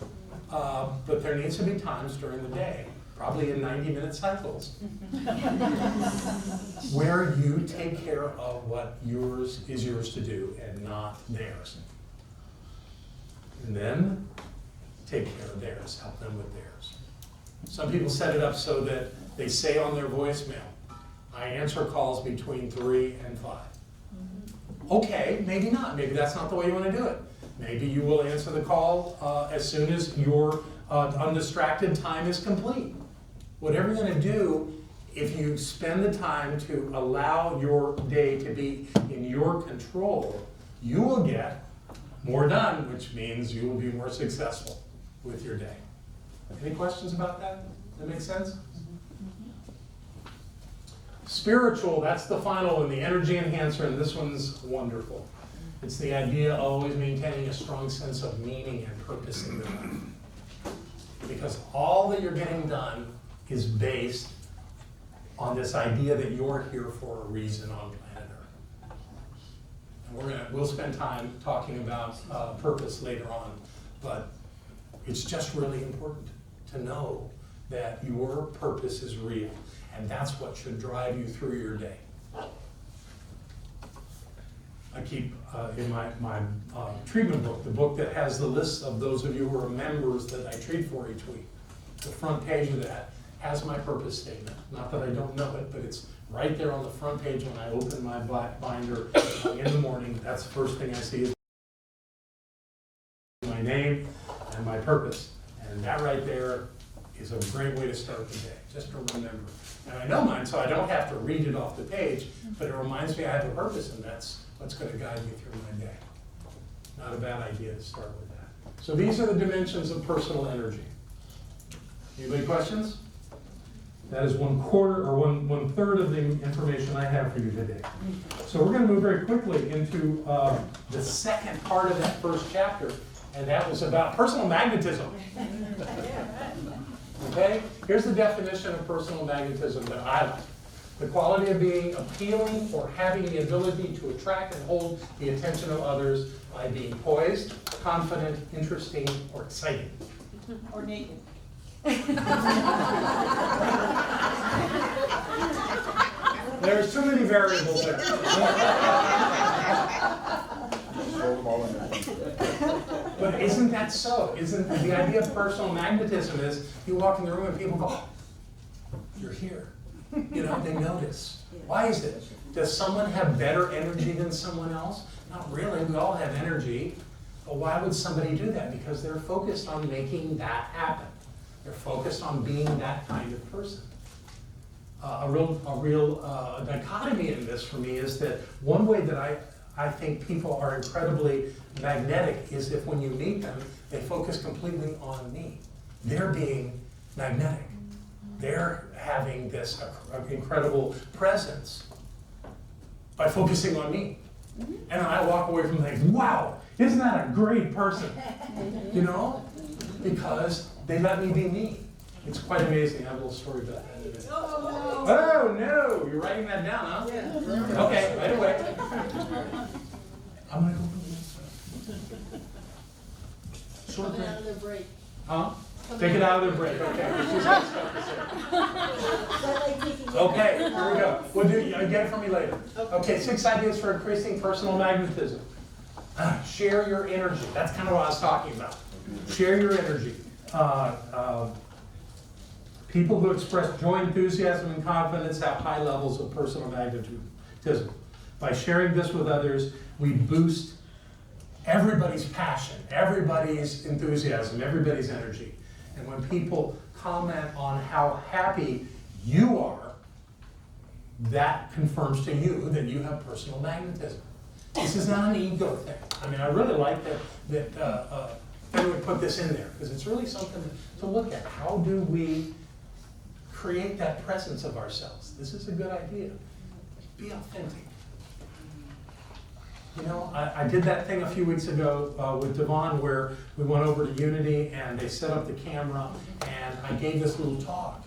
But there needs to be times during the day, probably in 90-minute cycles, where you take care of what is yours to do and not theirs. And then take care of theirs, help them with theirs. Some people set it up so that they say on their voicemail, I answer calls between 3 and 5. Okay, maybe not. Maybe that's not the way you want to do it. Maybe you will answer the call as soon as your undistracted time is complete. Whatever you're going to do, if you spend the time to allow your day to be in your control, you will get more done, which means you will be more successful with your day. Any questions about that? Does that make sense? Spiritual, that's the final one, the energy enhancer, and this one's wonderful. It's the idea of always maintaining a strong sense of meaning and purpose in your life. Because all that you're getting done is based on this idea that you're here for a reason on planet Earth. And we'll spend time talking about purpose later on, but it's just really important to know that your purpose is real. And that's what should drive you through your day. I keep in my treatment book, the book that has the list of those of you who are members that I treat for each week. The front page of that has my purpose statement. Not that I don't know it, but it's right there on the front page when I open my binder in the morning. That's the first thing I see is my name and my purpose. And that right there is a great way to start the day, just to remember. And I know mine, so I don't have to read it off the page, but it reminds me I have a purpose, and that's what's going to guide me through my day. Not a bad idea to start with that. So these are the dimensions of personal energy. Anybody questions? That is 1/4 or one third of the information I have for you today. So we're going to move very quickly into the second part of that first chapter, and that was about personal magnetism. Okay? Here's the definition of personal magnetism that I like. The quality of being appealing or having the ability to attract and hold the attention of others by being poised, confident, interesting, or exciting. Or naked. There's too many variables there. But isn't that so? Isn't the idea of personal magnetism is you walk in the room and people go, oh, you're here. You know, they notice. Why is it? Does someone have better energy than someone else? Not really. We all have energy. But why would somebody do that? Because they're focused on making that happen. They're focused on being that kind of person. A real dichotomy in this for me is that one way that I think people are incredibly magnetic is if when you meet them, they focus completely on me. They're being magnetic. They're having this incredible presence by focusing on me. And I walk away from like, wow, isn't that a great person? You know? Because they let me be me. It's quite amazing. I have a little story about that. Oh no, you're writing that down, huh? Yeah. Okay, right away. I'm gonna go for this. Short break. Out of the break. Huh? Take it out of the break. Okay. She's got stuff to say. Is that like taking Okay, here we go. We'll do, get it from me later. Okay, 6 ideas for increasing personal magnetism. Share your energy. That's kind of what I was talking about. Share your energy. People who express joy, enthusiasm, and confidence have high levels of personal magnetism. By sharing this with others, we boost everybody's passion, everybody's enthusiasm, everybody's energy. And when people comment on how happy you are, that confirms to you that you have personal magnetism. This is not an ego thing. I mean, I really like that Fenwick put this in there, because it's really something to look at. How do we create that presence of ourselves? This is a good idea. Be authentic. You know, I did that thing a few weeks ago with Devon where we went over to Unity and they set up the camera and I gave this little talk.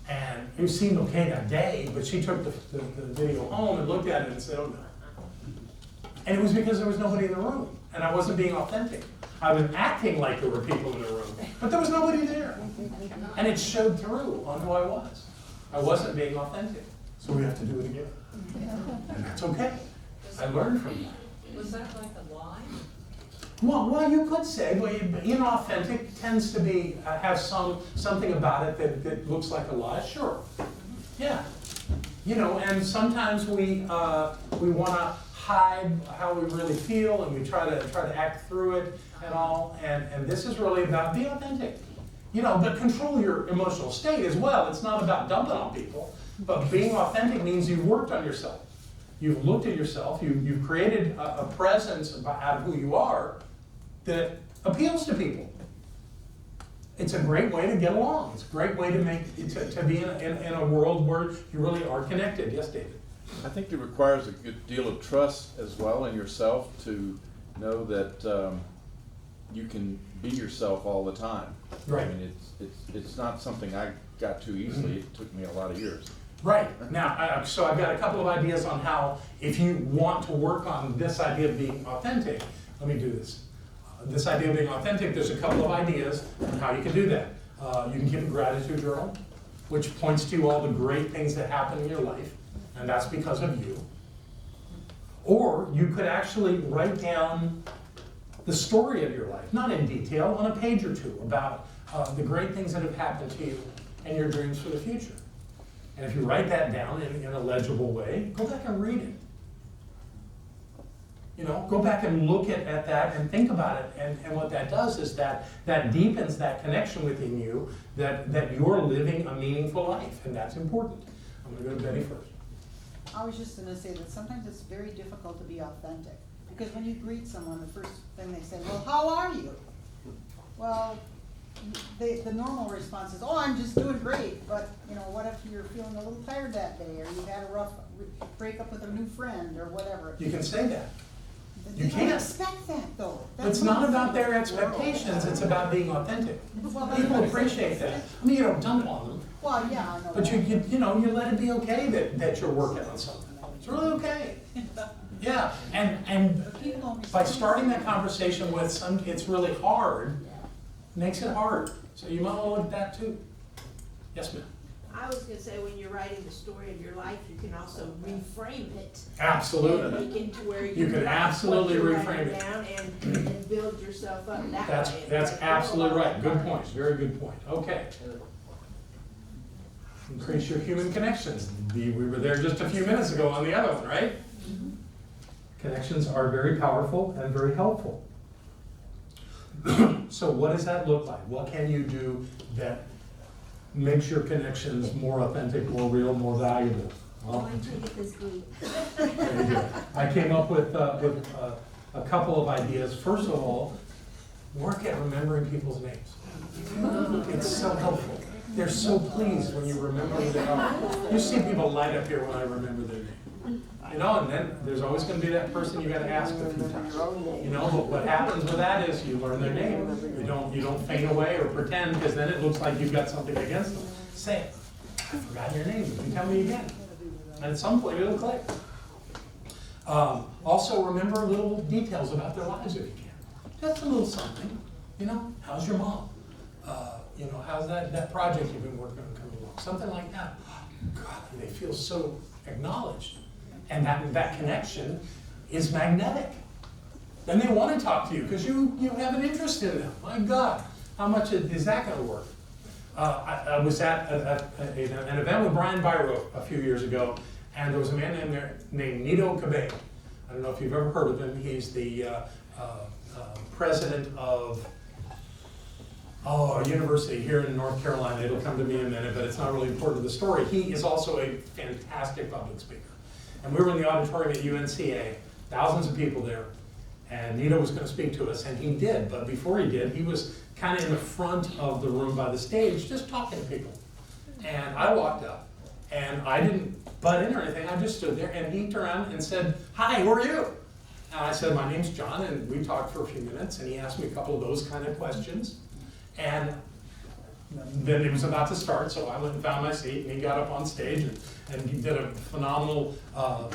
And it seemed okay that day, but she took the video home and looked at it and said, oh no. And it was because there was nobody in the room and I wasn't being authentic. I was acting like there were people in the room, but there was nobody there. And it showed through on who I was. I wasn't being authentic. So we have to do it again. And that's okay. I learned from that. Was that like a lie? Well, you could say, well, inauthentic tends to be have something about it that looks like a lie. Sure, yeah, you know, and sometimes we want to hide how we really feel, and we try to act through it and all. And this is really about be authentic, you know, but control your emotional state as well. It's not about dumping on people, but being authentic means you've worked on yourself. You've looked at yourself, you've created a presence out of who you are that appeals to people. It's a great way to get along. It's a great way to be in a world where you really are connected. Yes, David? I think it requires a good deal of trust as well in yourself to know that you can be yourself all the time. Right. I mean, it's not something I got too easily. It took me a lot of years. Right. Now, so I've got a couple of ideas on how, if you want to work on this idea of being authentic, let me do this. This idea of being authentic, there's a couple of ideas on how you can do that. You can keep a gratitude journal, which points to all the great things that happen in your life, and that's because of you. Or you could actually write down the story of your life, not in detail, on a page or two, about the great things that have happened to you and your dreams for the future. And if you write that down in a legible way, go back and read it. You know, go back and look at that and think about it. And what that does is that deepens that connection within you, that you're living a meaningful life. And that's important. I'm going to go to Betty first. I was just gonna say that sometimes it's very difficult to be authentic, because when you greet someone, the first thing they say, well, how are you? Well, the normal response is, oh, I'm just doing great, but, you know, what if you're feeling a little tired that day, or you had a rough breakup with a new friend, or whatever? You can say that. They don't expect that, though. It's not about their expectations, it's about being authentic. Well, People appreciate that. I mean, you don't dump on them. Well, yeah, I know. But you know, you let it be okay that you're working on something. It's really okay. Yeah, and by starting that conversation with it's really hard, makes it hard. So you might want to look at that too. Yes, ma'am. I was gonna say, when you're writing the story of your life, you can also reframe it. Absolutely. And make it to where You can absolutely reframe it. down and build yourself up that way. That's absolutely right. Good point. Very good point. Okay. Increase your human connections. We were there just a few minutes ago on the other one, right? Connections are very powerful and very helpful. So what does that look like? What can you do that makes your connections more authentic, more real, more valuable? Well, I take it this group. I came up with a couple of ideas. First of all, work at remembering people's names. It's so helpful. They're so pleased when you remember who they are. You see people light up here when I remember their name. You know, and then there's always going to be that person you got to ask a few times. You know, but what happens with that is you learn their name. You don't faint away or pretend, because then it looks like you've got something against them. Say it. I forgot your name. Would you tell me again? And at some point it'll click. Also remember little details about their lives if you can. Just a little something. You know, how's your mom? You know, how's that project you've been working on coming along? something like that. God, they feel so acknowledged. And that connection is magnetic. Then they want to talk to you because you have an interest in them. My God, how much is that going to work? I was at an event with Brian Byro a few years ago, and there was a man named Nito Cabay. I don't know if you've ever heard of him. He's the president of a university here in North Carolina. It'll come to me in a minute, but it's not really important to the story. He is also a fantastic public speaker. And we were in the auditorium at UNCA, thousands of people there, and Nito was going to speak to us, and he did. But before he did, he was kind of in the front of the room by the stage, just talking to people. And I walked up, and I didn't butt in or anything. I just stood there, and he turned around and said, "Hi, who are you?" And I said, "My name's John," and we talked for a few minutes, and he asked me a couple of those kind of questions. And then it was about to start, so I went and found my seat, and he got up on stage, and he did a phenomenal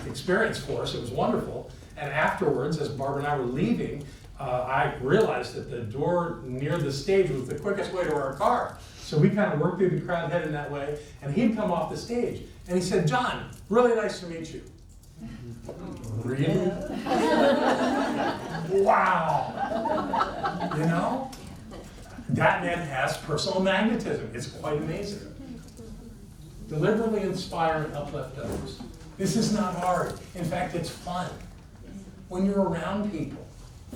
experience for us. It was wonderful. And afterwards, as Barbara and I were leaving, I realized that the door near the stage was the quickest way to our car. So we kind of worked through the crowd heading that way, and he'd come off the stage, and he said, "John, really nice to meet you." Really? Wow! You know? That man has personal magnetism. It's quite amazing. Deliberately inspire and uplift others. This is not hard. In fact, it's fun. When you're around people,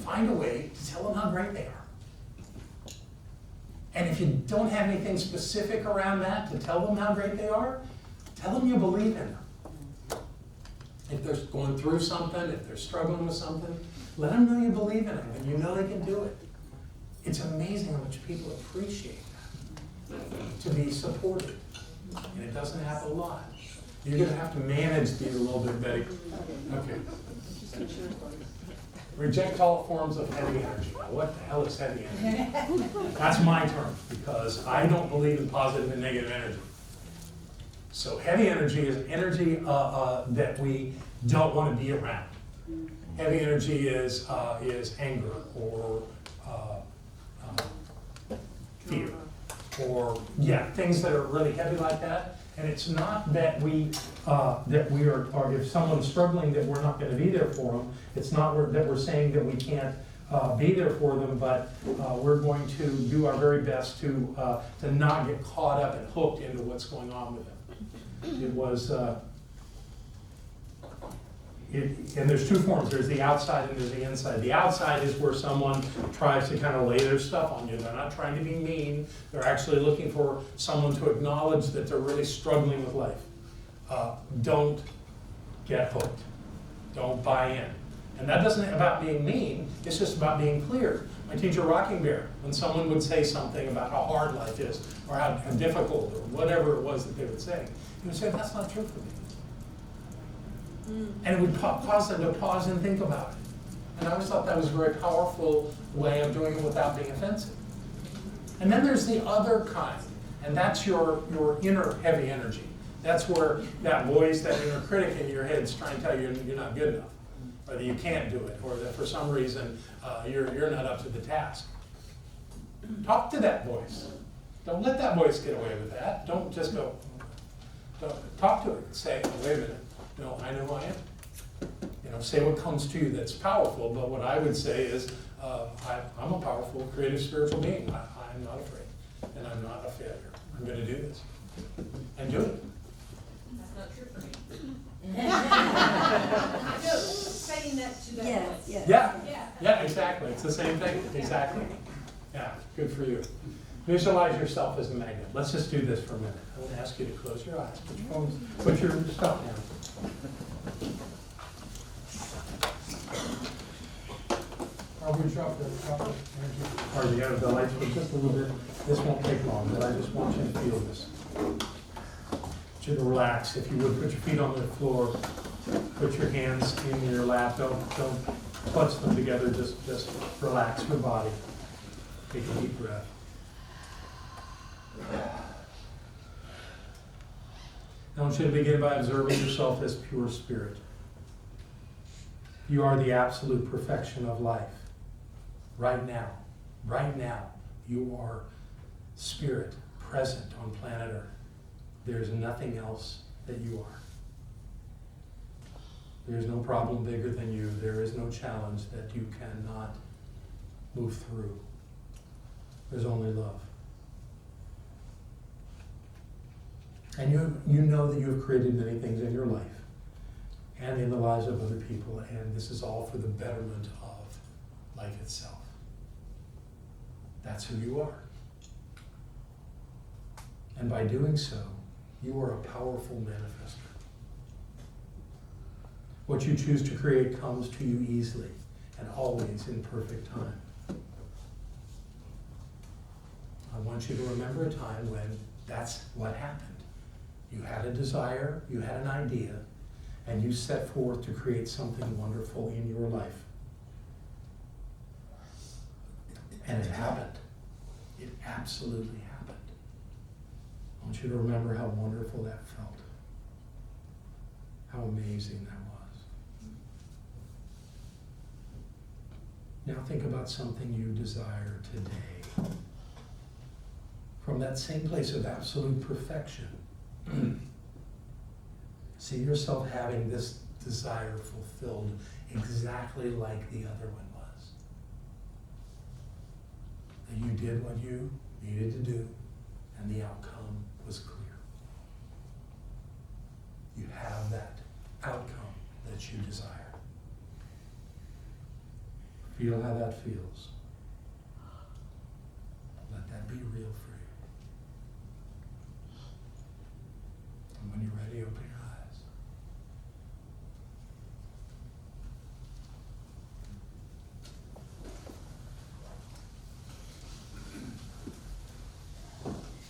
find a way to tell them how great they are. And if you don't have anything specific around that to tell them how great they are, tell them you believe in them. If they're going through something, if they're struggling with something, let them know you believe in them and you know they can do it. It's amazing how much people appreciate that, to be supported. And it doesn't happen a lot. You're going to have to manage these a little bit, Betty. Okay. Reject all forms of heavy energy. Now, what the hell is heavy energy? That's my term, because I don't believe in positive and negative energy. So heavy energy is energy that we don't want to be around. Heavy energy is anger or fear, or things that are really heavy like that. And it's not that we are, or if someone's struggling, that we're not going to be there for them. It's not that we're saying that we can't be there for them, but we're going to do our very best to not get caught up and hooked into what's going on with them. It was. And there's two forms. There's the outside and there's the inside. The outside is where someone tries to kind of lay their stuff on you. They're not trying to be mean. They're actually looking for someone to acknowledge that they're really struggling with life. Don't get hooked. Don't buy in. And that doesn't about being mean. It's just about being clear. My teacher, Rocking Bear, when someone would say something about how hard life is or how difficult or whatever it was that they would say, he would say, "That's not true for me." And it would cause them to pause and think about it. And I always thought that was a very powerful way of doing it without being offensive. And then there's the other kind, and that's your inner heavy energy. That's where that voice, that inner critic in your head is trying to tell you you're not good enough, or that you can't do it, or that for some reason you're not up to the task. Talk to that voice. Don't let that voice get away with that. Don't just go. Don't talk to it. Say, "Wait a minute. No, I know who I am." Say what comes to you that's powerful, but what I would say is, I'm a powerful, creative, spiritual being. I'm not afraid, and I'm not a failure. I'm going to do this. And do it. That's not true for me. No, saying that to that voice. Yeah, exactly. It's the same thing. Exactly. Yeah, good for you. Visualize yourself as a magnet. Let's just do this for a minute. I want to ask you to close your eyes. Put your stuff down. Probably drop the energy. Or you have the lights for just a little bit. This won't take long, but I just want you to feel this. I want you to relax. If you would, put your feet on the floor. Put your hands in your lap. Don't clutch them together. Just relax your body. Take a deep breath. I want you to begin by observing yourself as pure spirit. You are the absolute perfection of life. Right now, you are spirit present on planet Earth. There's nothing else that you are. There's no problem bigger than you. There is no challenge that you cannot move through. There's only love. And you know that you have created many things in your life and in the lives of other people, and this is all for the betterment of life itself. That's who you are. And by doing so, you are a powerful manifester. What you choose to create comes to you easily and always in perfect time. I want you to remember a time when that's what happened. You had a desire, you had an idea, and you set forth to create something wonderful in your life. And it happened. It absolutely happened. I want you to remember how wonderful that felt. How amazing that was. Now think about something you desire today. From that same place of absolute perfection, see yourself having this desire fulfilled exactly like the other one was. That you did what you needed to do, and the outcome was clear. You have that outcome that you desire. Feel how that feels. Let that be real for you. And when you're ready, open your eyes.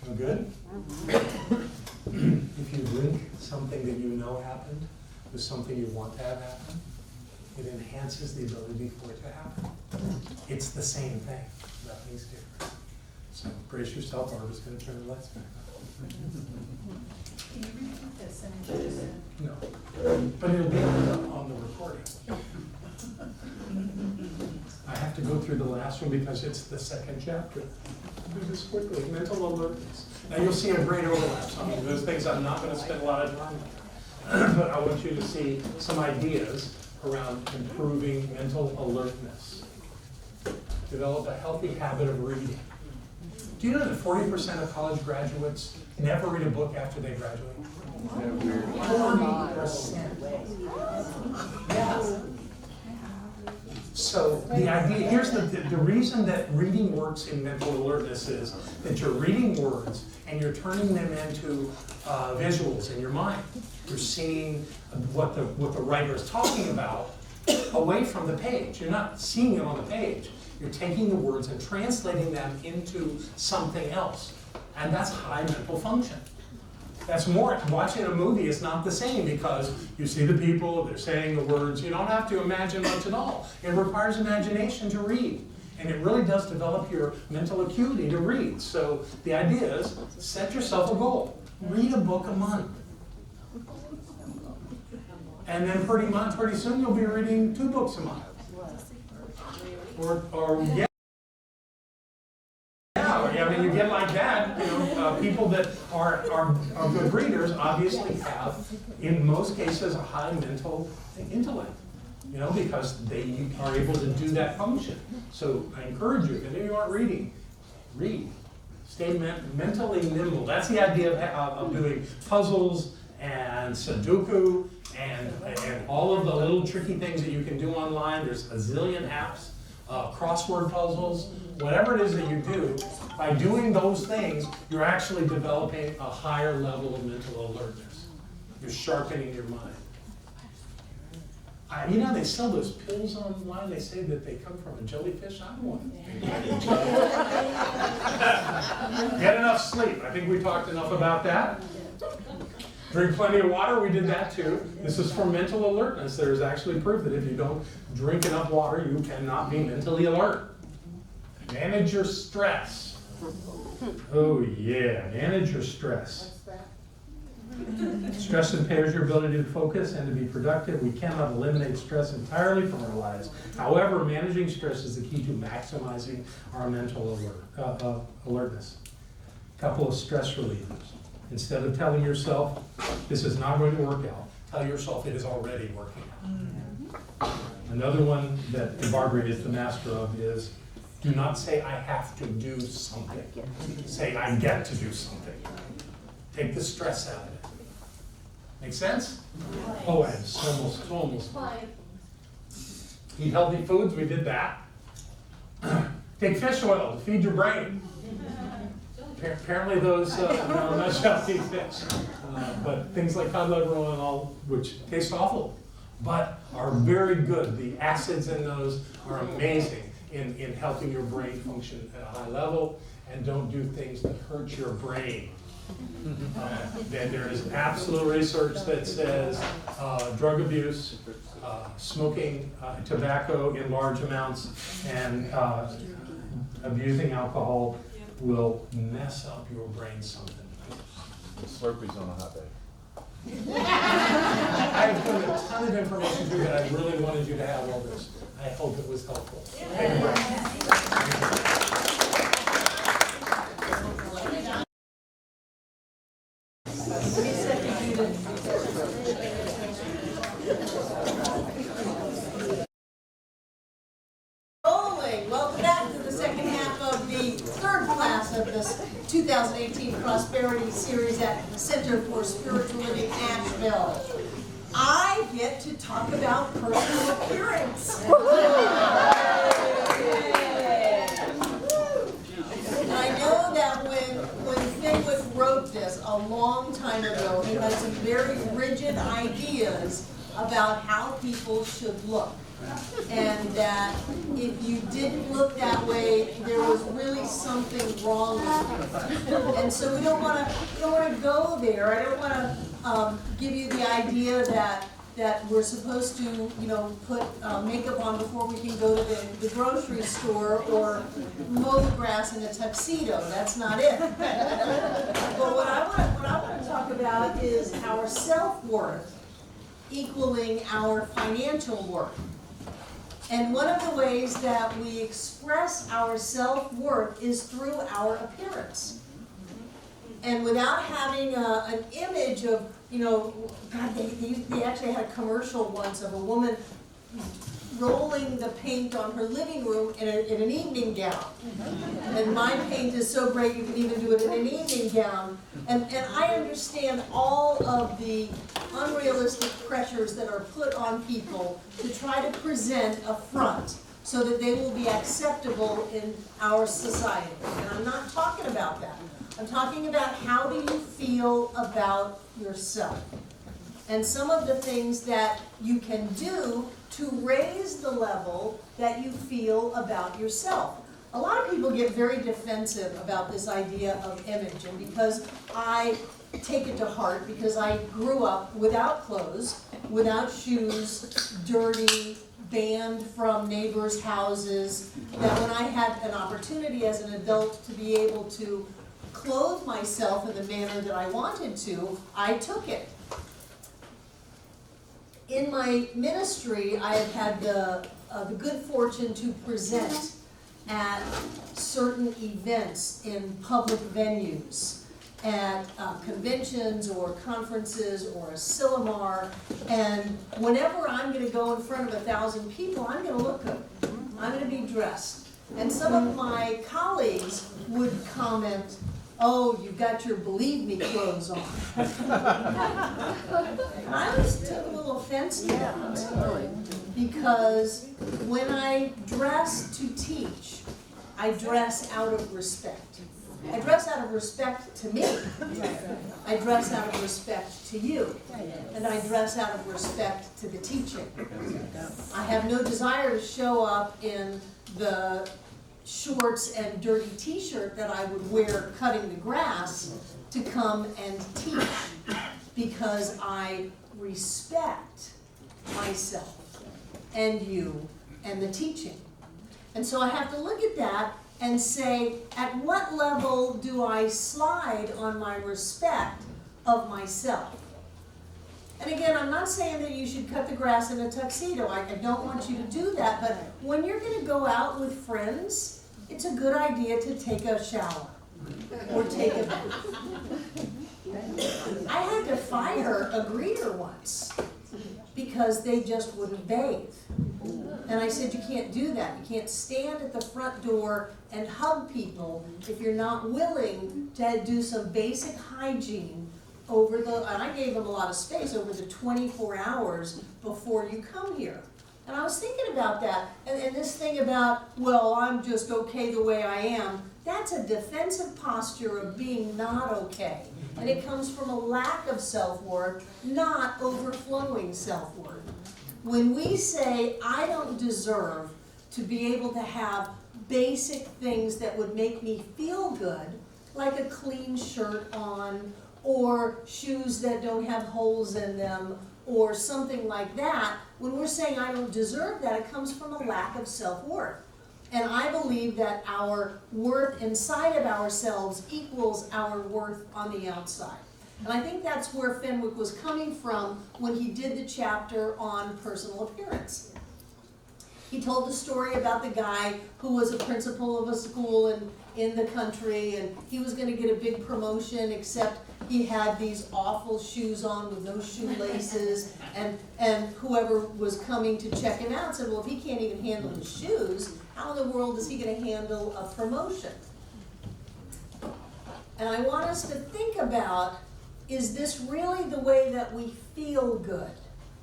Feel good? If you link something that you know happened with something you want to have happen, it enhances the ability for it to happen. It's the same thing. Nothing's different. So brace yourself. Barbara's going to turn the lights back on. Can you repeat that sentence you just said? No. But it'll be on the recording. I have to go through the last one because it's the second chapter. Do this quickly. Mental alertness. Now you'll see a great overlap. Some of those things I'm not going to spend a lot of time on. But I want you to see some ideas around improving mental alertness. Develop a healthy habit of reading. Do you know that 40% of college graduates never read a book after they graduate? 40%. Yeah. So the idea, here's the reason that reading works in mental alertness is that you're reading words and you're turning them into visuals in your mind. You're seeing what the writer is talking about away from the page. You're not seeing it on the page. You're taking the words and translating them into something else. And that's high mental function. That's more, watching a movie is not the same because you see the people, they're saying the words. You don't have to imagine much at all. It requires imagination to read. And it really does develop your mental acuity to read. So the idea is, set yourself a goal. Read a book a month. And then pretty soon you'll be reading 2 books a month. Or yeah. I mean, you get like that, you know, people that are good readers obviously have, in most cases, a high mental intellect, you know, because they are able to do that function. So I encourage you, if you aren't reading, read. Stay mentally nimble. That's the idea of doing puzzles and Sudoku and all of the little tricky things that you can do online. There's a zillion apps, crossword puzzles, whatever it is that you do. By doing those things, you're actually developing a higher level of mental alertness. You're sharpening your mind. You know, they sell those pills online. They say that they come from a jellyfish. I don't want to. Get enough sleep. I think we talked enough about that. Drink plenty of water. We did that too. This is for mental alertness. There's actually proof that if you don't drink enough water, you cannot be mentally alert. Manage your stress. Oh yeah, manage your stress. Stress impairs your ability to focus and to be productive. We cannot eliminate stress entirely from our lives. However, managing stress is the key to maximizing our mental alertness. A couple of stress relievers. Instead of telling yourself, this is not going to work out, tell yourself it is already working out. Another one that Barbara is the master of is, do not say I have to do something. Say I get to do something. Take the stress out of it. Make sense? Oh, and it's almost. Eat healthy foods, we did that. Take fish oil to feed your brain. Apparently those, I'm not healthy fish. But things like cod liver oil and all, which taste awful, but are very good. The acids in those are amazing in helping your brain function at a high level, and don't do things that hurt your brain. There is absolute research that says drug abuse, smoking tobacco in large amounts, and abusing alcohol will mess up your brain something. The Slurpees on a hot day. I've put a ton of information to you that I really wanted you to have all this. I hope it was helpful. Thank you. Rolling. Welcome back to the second half of the third class of this 2018 Prosperity Series at the Center for Spiritual Living, Asheville. I get to talk about personal appearance. And I know that when Fenwick wrote this a long time ago, he had some very rigid ideas about how people should look. And that if you didn't look that way, there was really something wrong with you. And so we don't want to go there. I don't want to give you the idea that we're supposed to, put makeup on before we can go to the grocery store or mow the grass in a tuxedo. That's not it. But what I want to talk about is our self-worth equaling our financial worth. And one of the ways that we express our self-worth is through our appearance. And without having an image of, God, they actually had a commercial once of a woman rolling the paint on her living room in an evening gown. And my paint is so great you can even do it in an evening gown. And I understand all of the unrealistic pressures that are put on people to try to present a front so that they will be acceptable in our society. And I'm not talking about that. I'm talking about how do you feel about yourself. And some of the things that you can do to raise the level that you feel about yourself. A lot of people get very defensive about this idea of image, and because I take it to heart, because I grew up without clothes, without shoes, dirty, banned from neighbors' houses, that when I had an opportunity as an adult to be able to clothe myself in the manner that I wanted to, I took it. In my ministry, I have had the good fortune to present at certain events in public venues, at conventions or conferences or a Sillamar, and whenever I'm going to go in front of 1,000 people, I'm going to look good. I'm going to be dressed. And some of my colleagues would comment, "Oh, you've got your Believe Me clothes on." I always took a little offense to that, because when I dress to teach, I dress out of respect. I dress out of respect to me. I dress out of respect to you. And I dress out of respect to the teaching. I have no desire to show up in the shorts and dirty t-shirt that I would wear cutting the grass to come and teach, because I respect myself and you and the teaching. And so I have to look at that and say, at what level do I slide on my respect of myself? And again, I'm not saying that you should cut the grass in a tuxedo. I don't want you to do that. But when you're going to go out with friends, it's a good idea to take a shower or take a bath. I had to fire a greeter once because they just wouldn't bathe. And I said, you can't do that. You can't stand at the front door and hug people if you're not willing to do some basic hygiene over the, and I gave them a lot of space, over the 24 hours before you come here. And I was thinking about that, and this thing about, well, I'm just okay the way I am, that's a defensive posture of being not okay. And it comes from a lack of self-worth, not overflowing self-worth. When we say, I don't deserve to be able to have basic things that would make me feel good, like a clean shirt on, or shoes that don't have holes in them, or something like that, when we're saying I don't deserve that, it comes from a lack of self-worth. And I believe that our worth inside of ourselves equals our worth on the outside. And I think that's where Fenwick was coming from when he did the chapter on personal appearance. He told the story about the guy who was a principal of a school in the country, and he was going to get a big promotion, except he had these awful shoes on with no shoelaces, and whoever was coming to check him out said, well, if he can't even handle his shoes, how in the world is he going to handle a promotion? And I want us to think about, is this really the way that we feel good?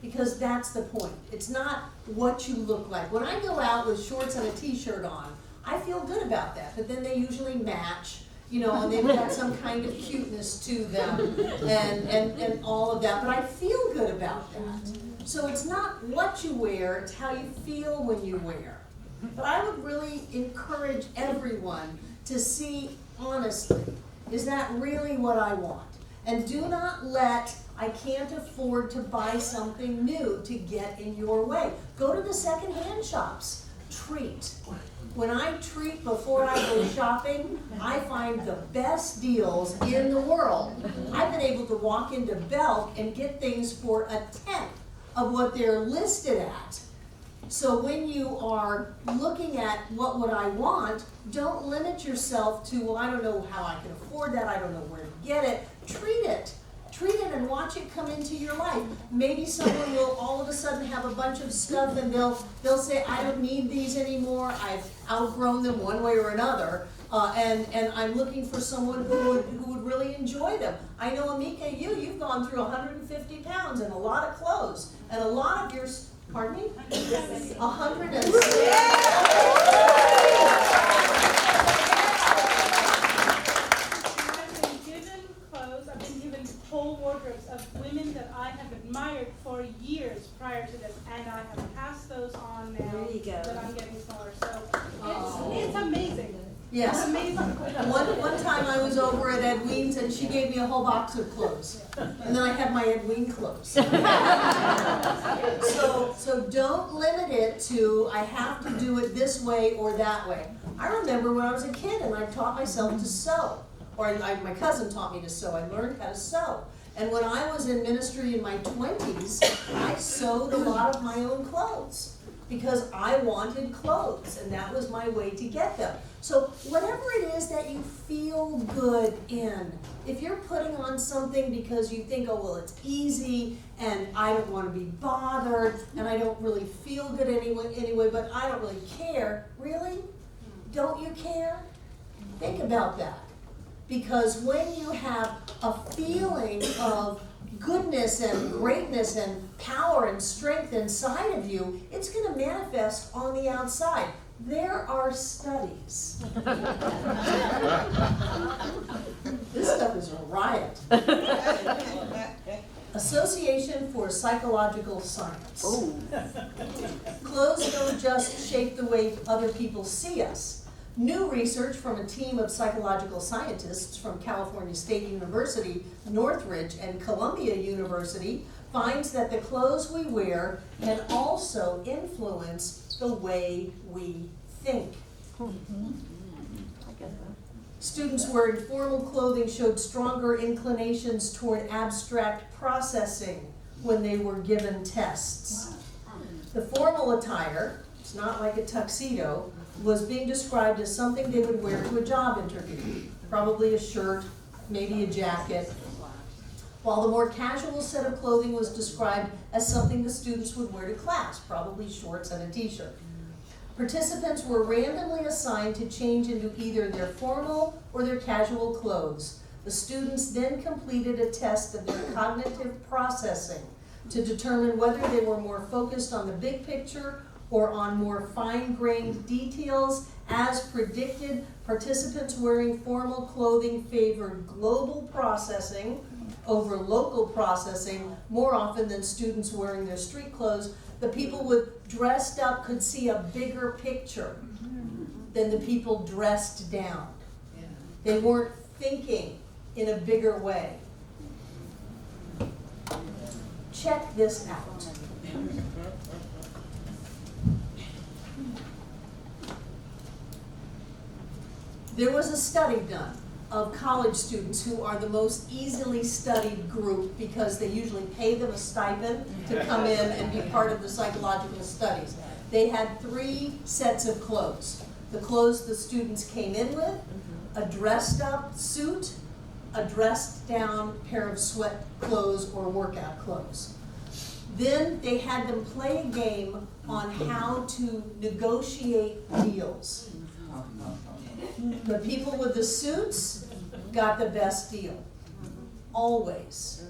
Because that's the point. It's not what you look like. When I go out with shorts and a t-shirt on, I feel good about that, but then they usually match, you know, and they've got some kind of cuteness to them and all of that, but I feel good about that. So it's not what you wear, it's how you feel when you wear. But I would really encourage everyone to see honestly, is that really what I want? And do not let, I can't afford to buy something new to get in your way. Go to the secondhand shops, treat. When I treat before I go shopping, I find the best deals in the world. I've been able to walk into Belk and get things for 1/10 of what they're listed at. So when you are looking at what would I want, don't limit yourself to, well, I don't know how I can afford that, I don't know where to get it. Treat it. Treat it and watch it come into your life. Maybe someone will all of a sudden have a bunch of stuff and they'll say, I don't need these anymore, I've outgrown them one way or another, and I'm looking for someone who would really enjoy them. I know, Amika, you've gone through 150 pounds and a lot of clothes, and a lot of your, pardon me? 106. Whole wardrobes of women that I have admired for years prior to this, and I have passed those on now that I'm getting smaller. So it's amazing. Yes. It's amazing. One time I was over at Edween's and she gave me a whole box of clothes. And then I had my Edween clothes. So don't limit it to, I have to do it this way or that way. I remember when I was a kid and I taught myself to sew. Or my cousin taught me to sew. I learned how to sew. And when I was in ministry in my 20s, I sewed a lot of my own clothes because I wanted clothes, and that was my way to get them. So whatever it is that you feel good in, if you're putting on something because you think, oh, well, it's easy, and I don't want to be bothered, and I don't really feel good anyway, but I don't really care. Really? Don't you care? Think about that. Because when you have a feeling of goodness and greatness and power and strength inside of you, it's going to manifest on the outside. There are studies. This stuff is a riot. Association for Psychological Science. Clothes don't just shape the way other people see us. New research from a team of psychological scientists from California State University, Northridge, and Columbia University finds that the clothes we wear can also influence the way we think. Students wearing formal clothing showed stronger inclinations toward abstract processing when they were given tests. The formal attire, it's not like a tuxedo, was being described as something they would wear to a job interview. Probably a shirt, maybe a jacket. while the more casual set of clothing was described as something the students would wear to class, probably shorts and a t-shirt. Participants were randomly assigned to change into either their formal or their casual clothes. The students then completed a test of their cognitive processing to determine whether they were more focused on the big picture or on more fine-grained details. As predicted, participants wearing formal clothing favored global processing over local processing more often than students wearing their street clothes. The people with dressed up could see a bigger picture than the people dressed down. They weren't thinking in a bigger way. Check this out. There was a study done of college students who are the most easily studied group because they usually pay them a stipend to come in and be part of the psychological studies. They had 3 sets of clothes. The clothes the students came in with, a dressed up suit, a dressed down pair of sweat clothes or workout clothes. Then they had them play a game on how to negotiate deals. The people with the suits got the best deal, always.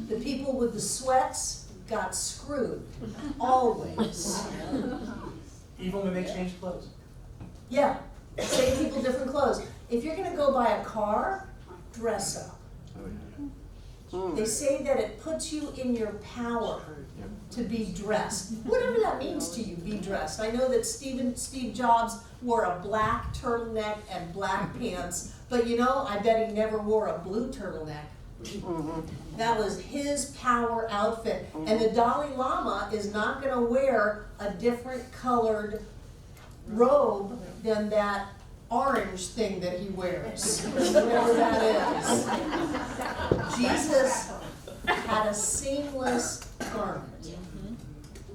The people with the sweats got screwed, always. Even when they change clothes. Yeah, same people, different clothes. If you're gonna go buy a car, dress up. They say that it puts you in your power to be dressed. Whatever that means to you, be dressed. I know that Steve Jobs wore a black turtleneck and black pants, but you know, I bet he never wore a blue turtleneck. That was his power outfit. And the Dalai Lama is not gonna wear a different colored robe than that orange thing that he wears, whatever that is. Jesus had a seamless garment.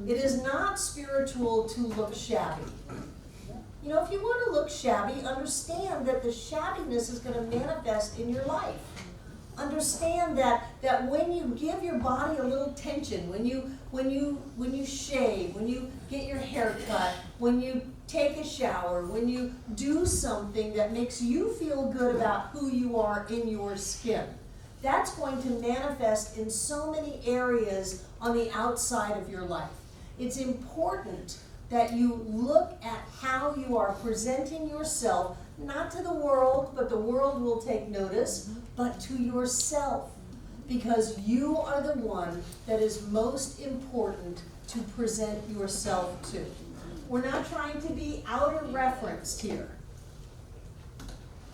It is not spiritual to look shabby. You know, if you want to look shabby, understand that the shabbiness is going to manifest in your life. Understand that when you give your body a little tension, when you shave, when you get your hair cut, when you take a shower, when you do something that makes you feel good about who you are in your skin, that's going to manifest in so many areas on the outside of your life. It's important that you look at how you are presenting yourself, not to the world, but the world will take notice, but to yourself, because you are the one that is most important to present yourself to. We're not trying to be outer referenced here.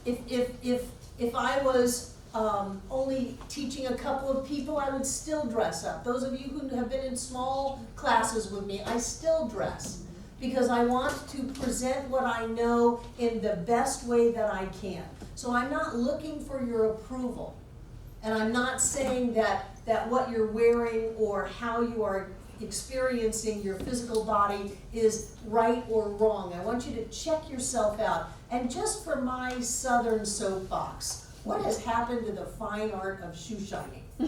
If I was only teaching a couple of people, I would still dress up. Those of you who have been in small classes with me, I still dress because I want to present what I know in the best way that I can. So I'm not looking for your approval. And I'm not saying that what you're wearing or how you are experiencing your physical body is right or wrong. I want you to check yourself out. And just for my southern soapbox, what has happened to the fine art of shoe shining? I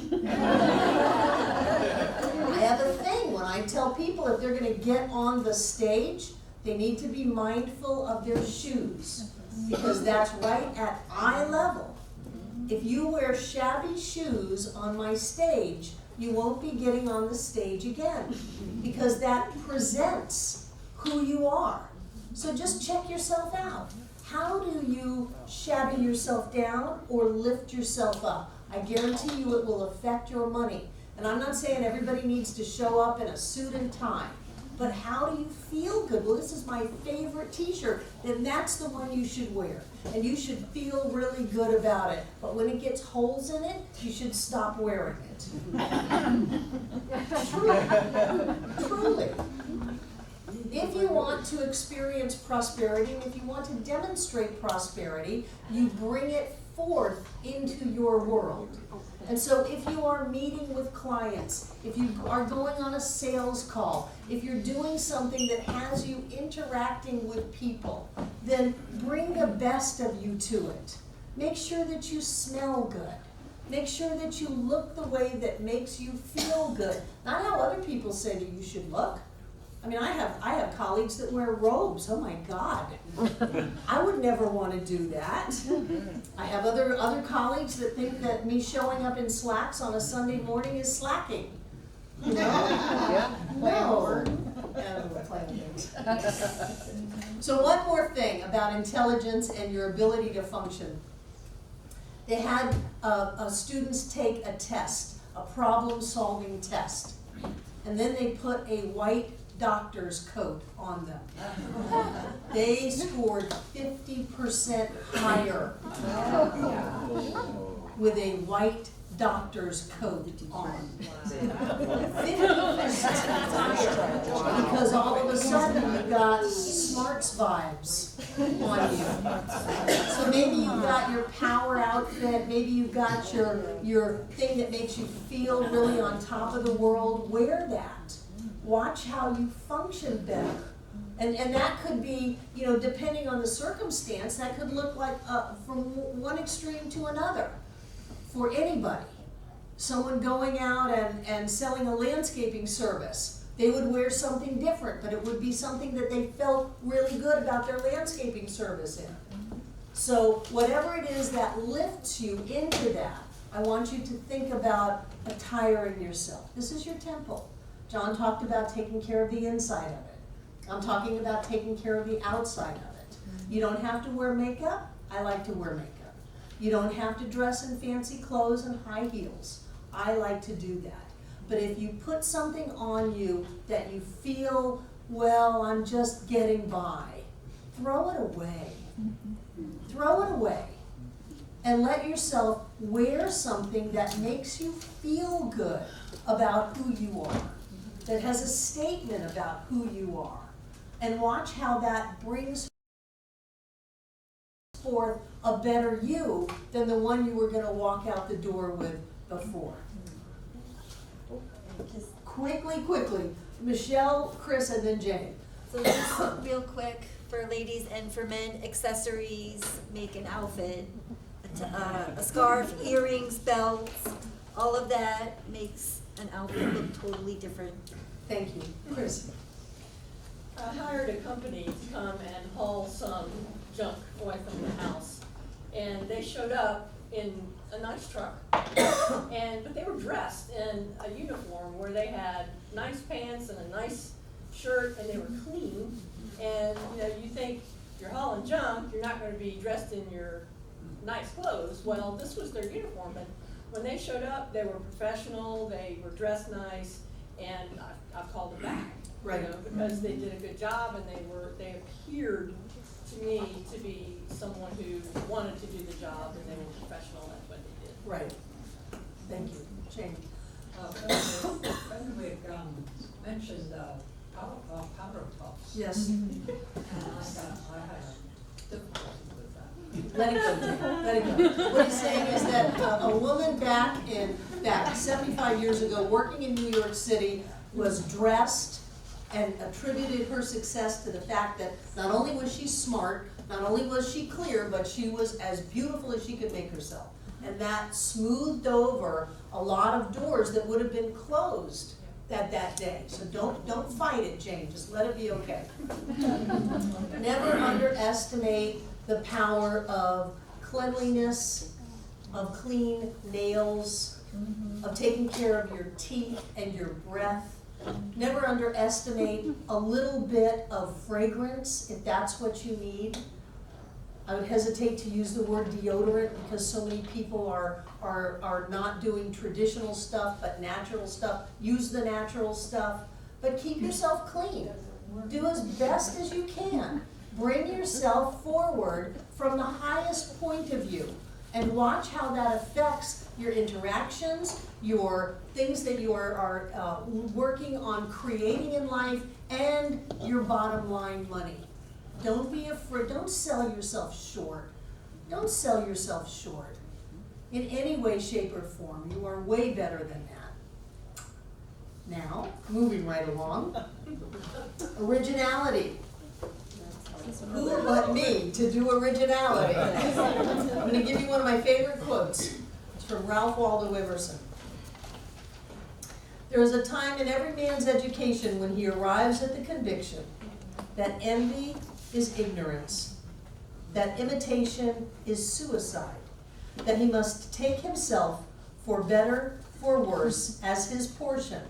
have a thing when I tell people if they're going to get on the stage, they need to be mindful of their shoes, because that's right at eye level. If you wear shabby shoes on my stage, you won't be getting on the stage again, because that presents who you are. So just check yourself out. How do you shabby yourself down or lift yourself up? I guarantee you it will affect your money. And I'm not saying everybody needs to show up in a suit and tie, but how do you feel good? Well, this is my favorite t-shirt, then that's the one you should wear. And you should feel really good about it. But when it gets holes in it, you should stop wearing it. Truly. If you want to experience prosperity, and if you want to demonstrate prosperity, you bring it forth into your world. And so if you are meeting with clients, if you are going on a sales call, if you're doing something that has you interacting with people, then bring the best of you to it. Make sure that you smell good. Make sure that you look the way that makes you feel good, not how other people say that you should look. I mean, I have colleagues that wear robes. Oh my God, I would never want to do that. I have other colleagues that think that me showing up in slacks on a Sunday morning is slacking. You know? Yeah. No. Playing things. So one more thing about intelligence and your ability to function. They had students take a test, a problem-solving test, and then they put a white doctor's coat on them. They scored 50% higher with a white doctor's coat on. 50% higher, because all of a sudden you got smarts vibes on you. So maybe you've got your power outfit, maybe you've got your thing that makes you feel really on top of the world. Wear that. Watch how you function better. And that could be, you know, depending on the circumstance, that could look like from one extreme to another for anybody. Someone going out and selling a landscaping service, they would wear something different, but it would be something that they felt really good about their landscaping service in. So whatever it is that lifts you into that, I want you to think about attiring yourself. This is your temple. John talked about taking care of the inside of it. I'm talking about taking care of the outside of it. You don't have to wear makeup. I like to wear makeup. You don't have to dress in fancy clothes and high heels. I like to do that. But if you put something on you that you feel, well, I'm just getting by, throw it away. Throw it away. And let yourself wear something that makes you feel good about who you are, that has a statement about who you are. And watch how that brings forth a better you than the one you were going to walk out the door with before. Quickly. Michelle, Chris, and then Jane. So just real quick, for ladies and for men, accessories make an outfit. A scarf, earrings, belts, all of that makes an outfit look totally different. Thank you. Chris? I hired a company to come and haul some junk away from the house. And they showed up in a nice truck, but they were dressed in a uniform where they had nice pants and a nice shirt, and they were clean. And you know, you think you're hauling junk, you're not going to be dressed in your nice clothes. Well, this was their uniform, but when they showed up, they were professional, they were dressed nice, and I called them back, right? You know, because they did a good job, and they appeared to me to be someone who wanted to do the job, and they were professional at what they did. Right. Thank you. Jane? Fenwick mentioned powder puffs. Yes. And I had a difficulty with that. Let it go, Jane. Let it go. What he's saying is that a woman back 75 years ago, working in New York City, was dressed and attributed her success to the fact that not only was she smart, not only was she clear, but she was as beautiful as she could make herself. And that smoothed over a lot of doors that would have been closed that day. So don't fight it, Jane. Just let it be okay. Never underestimate the power of cleanliness, of clean nails, of taking care of your teeth and your breath. Never underestimate a little bit of fragrance if that's what you need. I would hesitate to use the word deodorant because so many people are not doing traditional stuff but natural stuff. Use the natural stuff, but keep yourself clean. Do as best as you can. Bring yourself forward from the highest point of view and watch how that affects your interactions, your things that you are working on creating in life, and your bottom line money. Don't be afraid. Don't sell yourself short. Don't sell yourself short in any way, shape, or form. You are way better than that. Now, moving right along, originality. Who but me to do originality? I'm going to give you one of my favorite quotes. from Ralph Waldo Emerson. There is a time in every man's education when he arrives at the conviction that envy is ignorance, that imitation is suicide, that he must take himself for better, for worse, as his portion,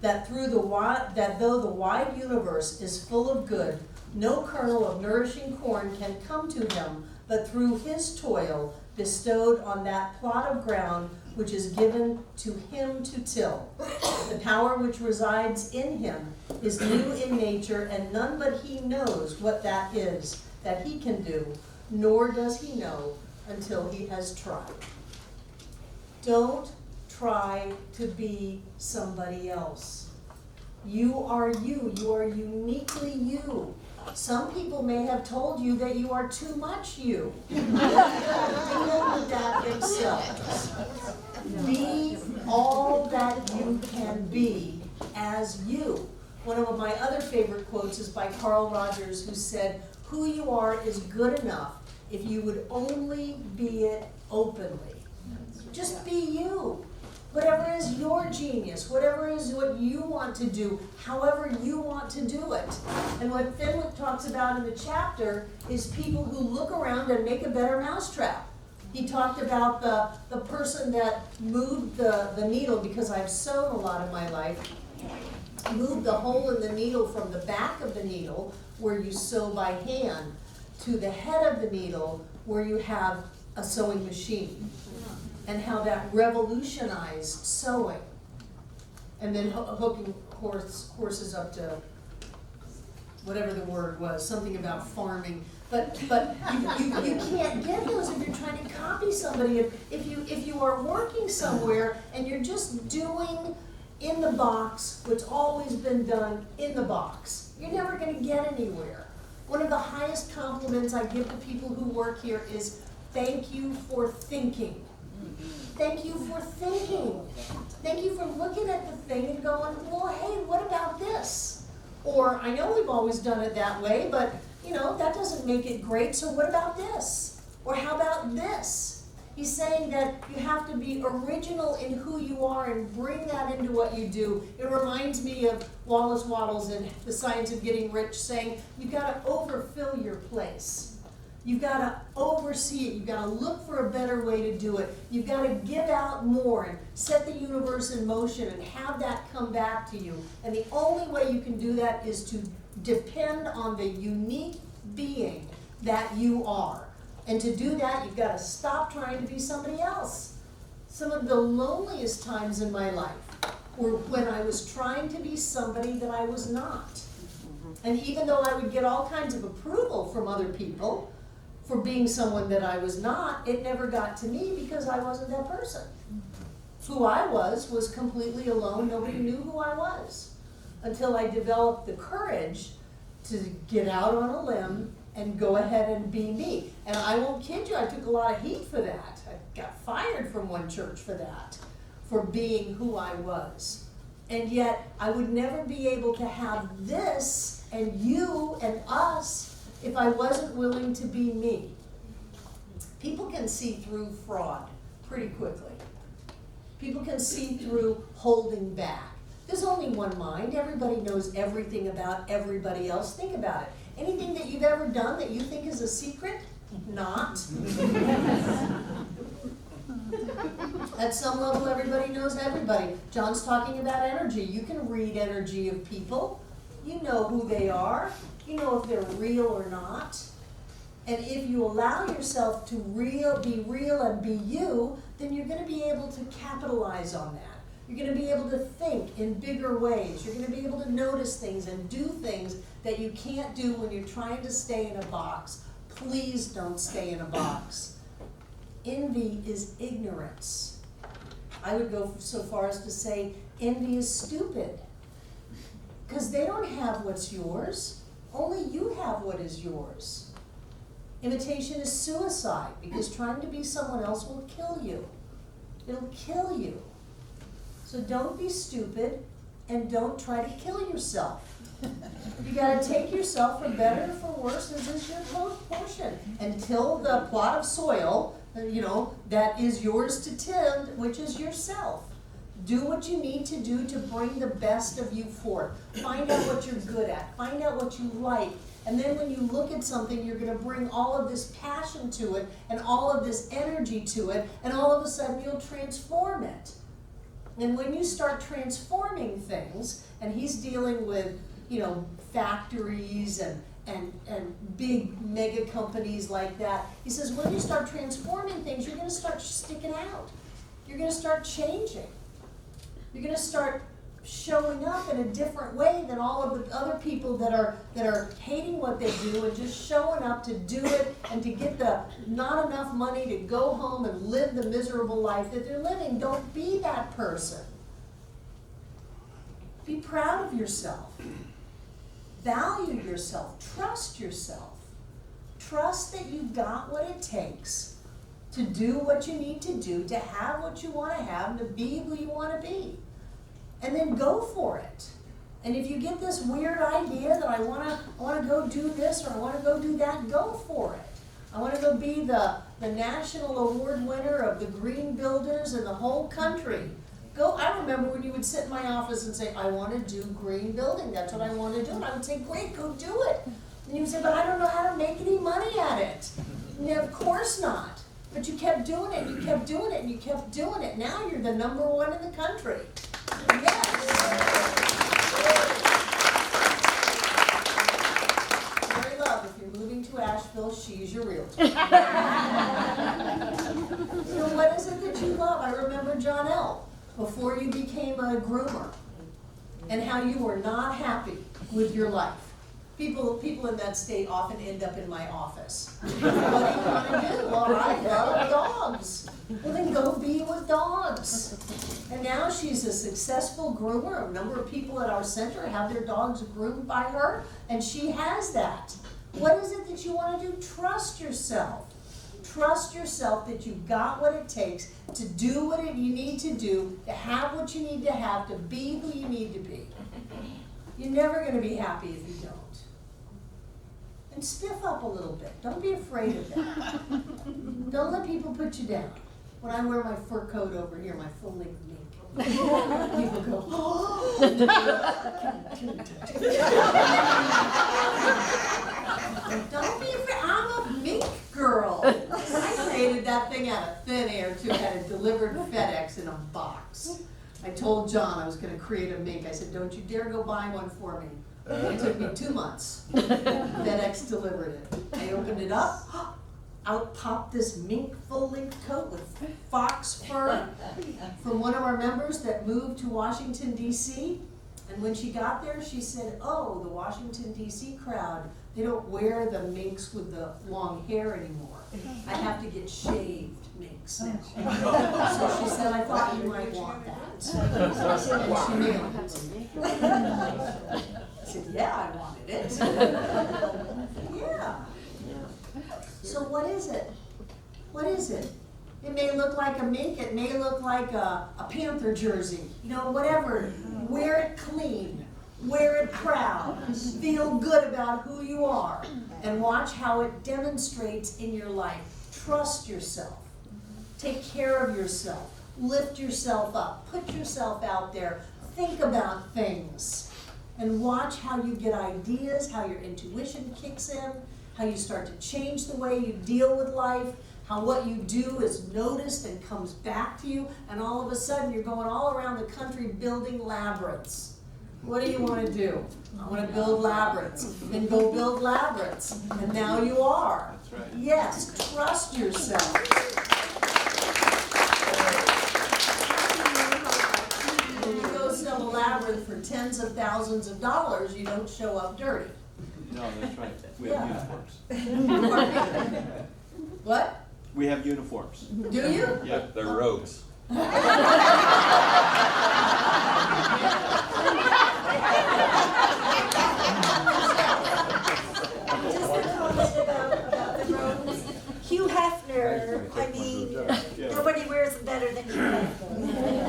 that though the wide universe is full of good, no kernel of nourishing corn can come to him, but through his toil bestowed on that plot of ground which is given to him to till. The power which resides in him is new in nature, and none but he knows what that is that he can do, nor does he know until he has tried. Don't try to be somebody else. You are you. You are uniquely you. Some people may have told you that you are too much you. They deal with that themselves. Be all that you can be as you. One of my other favorite quotes is by Carl Rogers, who said, "Who you are is good enough if you would only be it openly." Just be you. Whatever is your genius, whatever is what you want to do, however you want to do it. And what Fenwick talks about in the chapter is people who look around and make a better mousetrap. He talked about the person that moved the needle, because I've sewn a lot of my life, moved the hole in the needle from the back of the needle, where you sew by hand, to the head of the needle, where you have a sewing machine. And how that revolutionized sewing. And then hooking horses up to whatever the word was, something about farming. But you can't get those if you're trying to copy somebody. If you are working somewhere and you're just doing in the box what's always been done in the box, you're never going to get anywhere. One of the highest compliments I give to people who work here is, "Thank you for thinking." Thank you for thinking. Thank you for looking at the thing and going, "Well, hey, what about this?" Or, "I know we've always done it that way, but that doesn't make it great, so what about this?" Or, "How about this?" He's saying that you have to be original in who you are and bring that into what you do. It reminds me of Wallace Wattles in The Science of Getting Rich saying, you've got to overfill your place. You've got to oversee it. You've got to look for a better way to do it. You've got to give out more and set the universe in motion and have that come back to you. And the only way you can do that is to depend on the unique being that you are. And to do that, you've got to stop trying to be somebody else. Some of the loneliest times in my life were when I was trying to be somebody that I was not. And even though I would get all kinds of approval from other people for being someone that I was not, it never got to me because I wasn't that person. Who I was completely alone. Nobody knew who I was until I developed the courage to get out on a limb and go ahead and be me. And I won't kid you, I took a lot of heat for that. I got fired from one church for that, for being who I was. And yet, I would never be able to have this and you and us if I wasn't willing to be me. People can see through fraud pretty quickly. People can see through holding back. There's only one mind. Everybody knows everything about everybody else. Think about it. Anything that you've ever done that you think is a secret? Not. At some level, everybody knows everybody. John's talking about energy. You can read energy of people. You know who they are. You know if they're real or not. And if you allow yourself to be real and be you, then you're going to be able to capitalize on that. You're going to be able to think in bigger ways. You're going to be able to notice things and do things that you can't do when you're trying to stay in a box. Please don't stay in a box. Envy is ignorance. I would go so far as to say envy is stupid. Because they don't have what's yours. Only you have what is yours. Imitation is suicide, because trying to be someone else will kill you. It'll kill you. So don't be stupid and don't try to kill yourself. You got to take yourself for better or for worse as is your portion until the plot of soil that is yours to tend, which is yourself. Do what you need to do to bring the best of you forth. Find out what you're good at. Find out what you like. And then when you look at something, you're going to bring all of this passion to it and all of this energy to it, and all of a sudden you'll transform it. And when you start transforming things, and he's dealing with, factories and big mega companies like that, he says when you start transforming things, you're going to start sticking out. You're going to start changing. You're going to start showing up in a different way than all of the other people that are hating what they do and just showing up to do it and to get the not enough money to go home and live the miserable life that they're living. Don't be that person. Be proud of yourself. Value yourself. Trust yourself. Trust that you got what it takes to do what you need to do, to have what you want to have, and to be who you want to be. And then go for it. And if you get this weird idea that I want to go do this or I want to go do that, go for it. I want to go be the national award winner of the green builders in the whole country. Go. I remember when you would sit in my office and say, I want to do green building. That's what I want to do. And I would say, great, go do it. And you would say, but I don't know how to make any money at it. And of course not. But you kept doing it, and you kept doing it, and you kept doing it. Now you're the #1 in the country. Yes. Mary Love, if you're moving to Asheville, she's your realtor. So what is it that you love? I remember John L. before you became a groomer, and how you were not happy with your life. People in that state often end up in my office. What do you want to do? Well, I love dogs. Well, then go be with dogs. And now she's a successful groomer. A number of people at our center have their dogs groomed by her, and she has that. What is it that you want to do? Trust yourself. Trust yourself that you've got what it takes to do what you need to do, to have what you need to have, to be who you need to be. You're never going to be happy if you don't. And spiff up a little bit. Don't be afraid of that. Don't let people put you down. When I wear my fur coat over here, my full-length mink, people go, oh! Don't be afraid. I'm a mink girl. I created that thing out of thin air, too. I had it delivered FedEx in a box. I told John I was going to create a mink. I said, don't you dare go buy one for me. It took me 2 months. FedEx delivered it. I opened it up. Out popped this mink full-length coat with fox fur from one of our members that moved to Washington, D.C. And when she got there, she said, oh, the Washington, D.C. crowd, they don't wear the minks with the long hair anymore. I have to get shaved minks now. So she said, I thought you might want that. And she nailed it. I said, yeah, I wanted it. Yeah. So what is it? What is it? It may look like a mink, it may look like a Panther jersey, whatever. Wear it clean, wear it proud, feel good about who you are, and watch how it demonstrates in your life. Trust yourself, take care of yourself, lift yourself up, put yourself out there, think about things, and watch how you get ideas, how your intuition kicks in, how you start to change the way you deal with life, how what you do is noticed and comes back to you, and all of a sudden you're going all around the country building labyrinths. What do you want to do? I want to build labyrinths. Then go build labyrinths. And now you are. That's right. Yes, trust yourself. When you go sell a labyrinth for tens of thousands of dollars, you don't show up dirty. No, that's right. We have Yeah. uniforms. What? We have uniforms. Do you? Yeah, they're robes. Hugh Hefner, I mean, nobody wears it better than Hugh Hefner.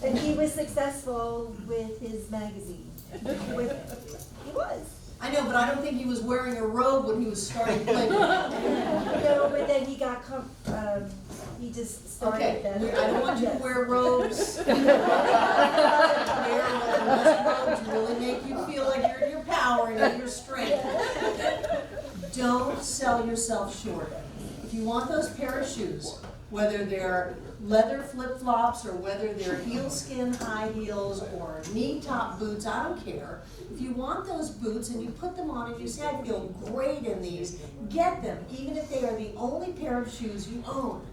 And he was successful with his magazine. He was. I know, but I don't think he was wearing a robe when he was starting playing. No, but then he got, he just started Okay, then. I don't want you to wear robes. Robes really make you feel like you're in your power and in your strength. Don't sell yourself short. If you want those pair of shoes, whether they're leather flip-flops or whether they're heel-skin high heels or knee-top boots, I don't care. If you want those boots and you put them on and you say, I feel great in these, get them, even if they are the only pair of shoes you own.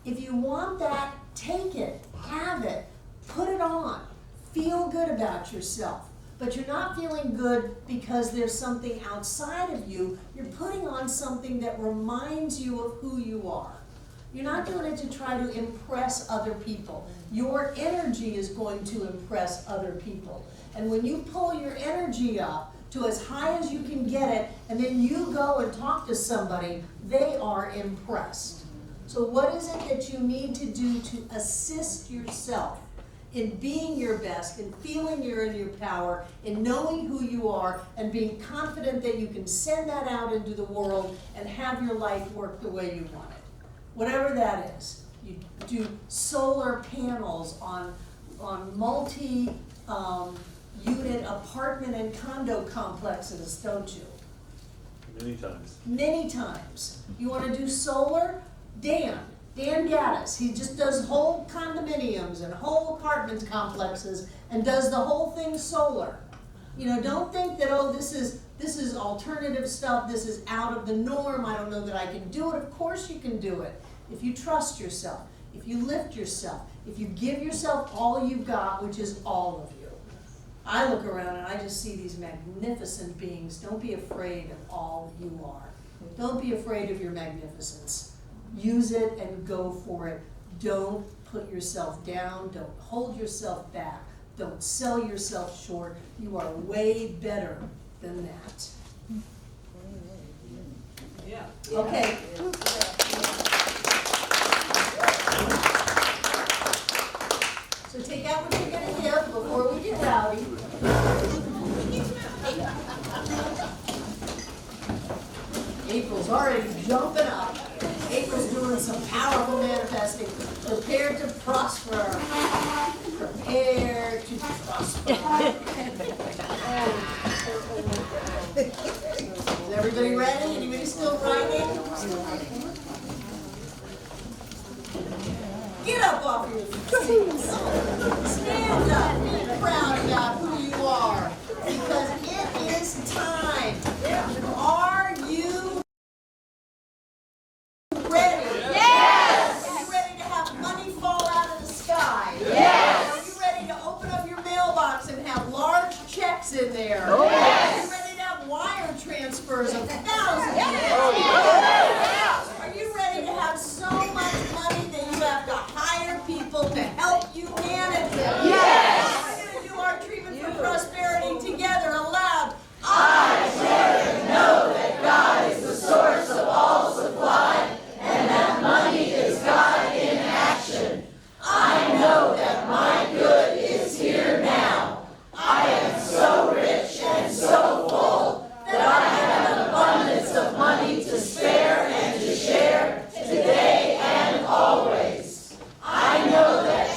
If you want that, take it, have it, put it on, feel good about yourself. But you're not feeling good because there's something outside of you. You're putting on something that reminds you of who you are. You're not doing it to try to impress other people. Your energy is going to impress other people. And when you pull your energy up to as high as you can get it, and then you go and talk to somebody, they are impressed. So what is it that you need to do to assist yourself in being your best, in feeling you're in your power, in knowing who you are, and being confident that you can send that out into the world and have your life work the way you want it? Whatever that is. You do solar panels on multi-unit apartment and condo complexes, don't you? Many times. Many times. You want to do solar? Dan Gaddis, he just does whole condominiums and whole apartment complexes and does the whole thing solar. You know, don't think that, oh, this is alternative stuff, this is out of the norm, I don't know that I can do it. Of course you can do it. If you trust yourself, if you lift yourself, if you give yourself all you've got, which is all of you. I look around and I just see these magnificent beings. Don't be afraid of all you are. Don't be afraid of your magnificence. Use it and go for it. Don't put yourself down. Don't hold yourself back. Don't sell yourself short. You are way better than that. Yeah. Okay. So take out what you're going to give before we get rowdy. April's already jumping up. April's doing some powerful manifesting. Prepare to prosper. Prepare to prosper. Is everybody ready? Anybody still writing? Get up off your seats. Stand up. Be proud about who you are. Because it is time. Are you ready? Yes! Are you ready to have money fall out of the sky? Yes! Are you ready to open up your mailbox and have large checks in there? Yes! Are you ready to have wire transfers of thousands? Yes! Are you ready to have so much money that you have to hire people to help you manage it? Yes! We're going to do our treatment for prosperity together aloud. I dare know that God is the source of all supply, and that money is God in action. I know that my good is here now. I am so rich and so full that I have an abundance of money to spare and to share today and always. I know that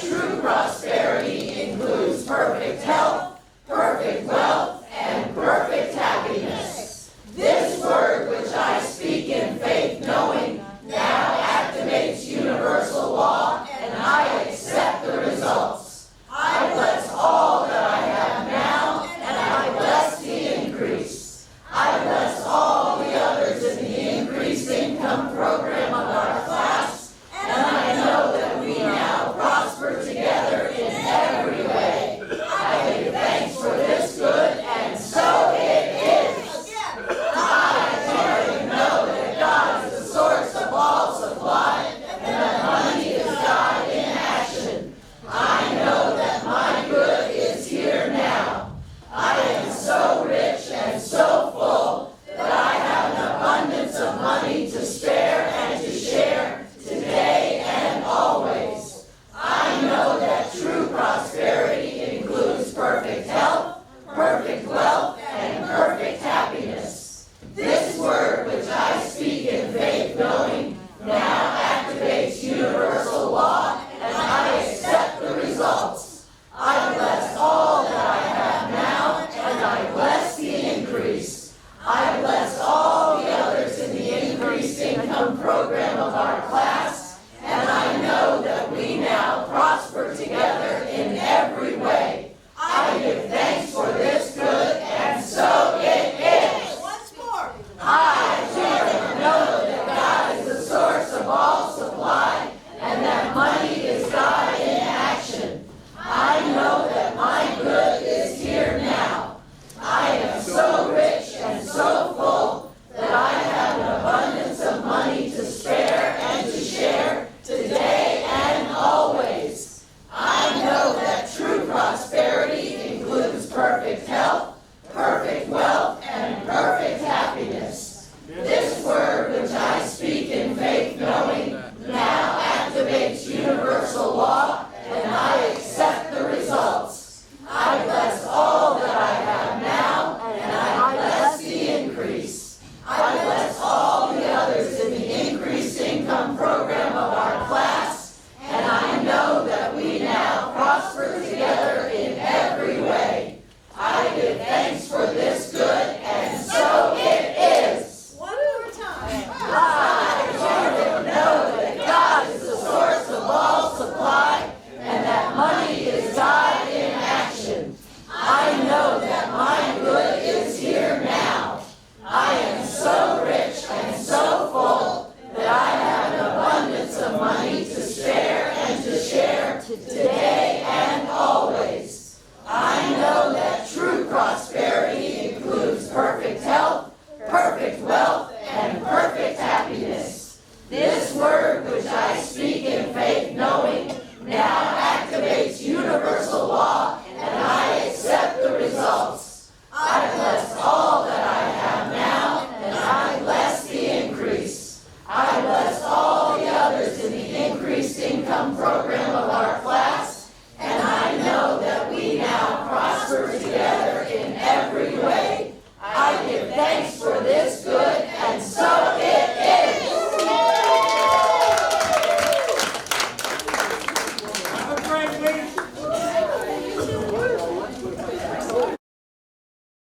perfect wealth and perfect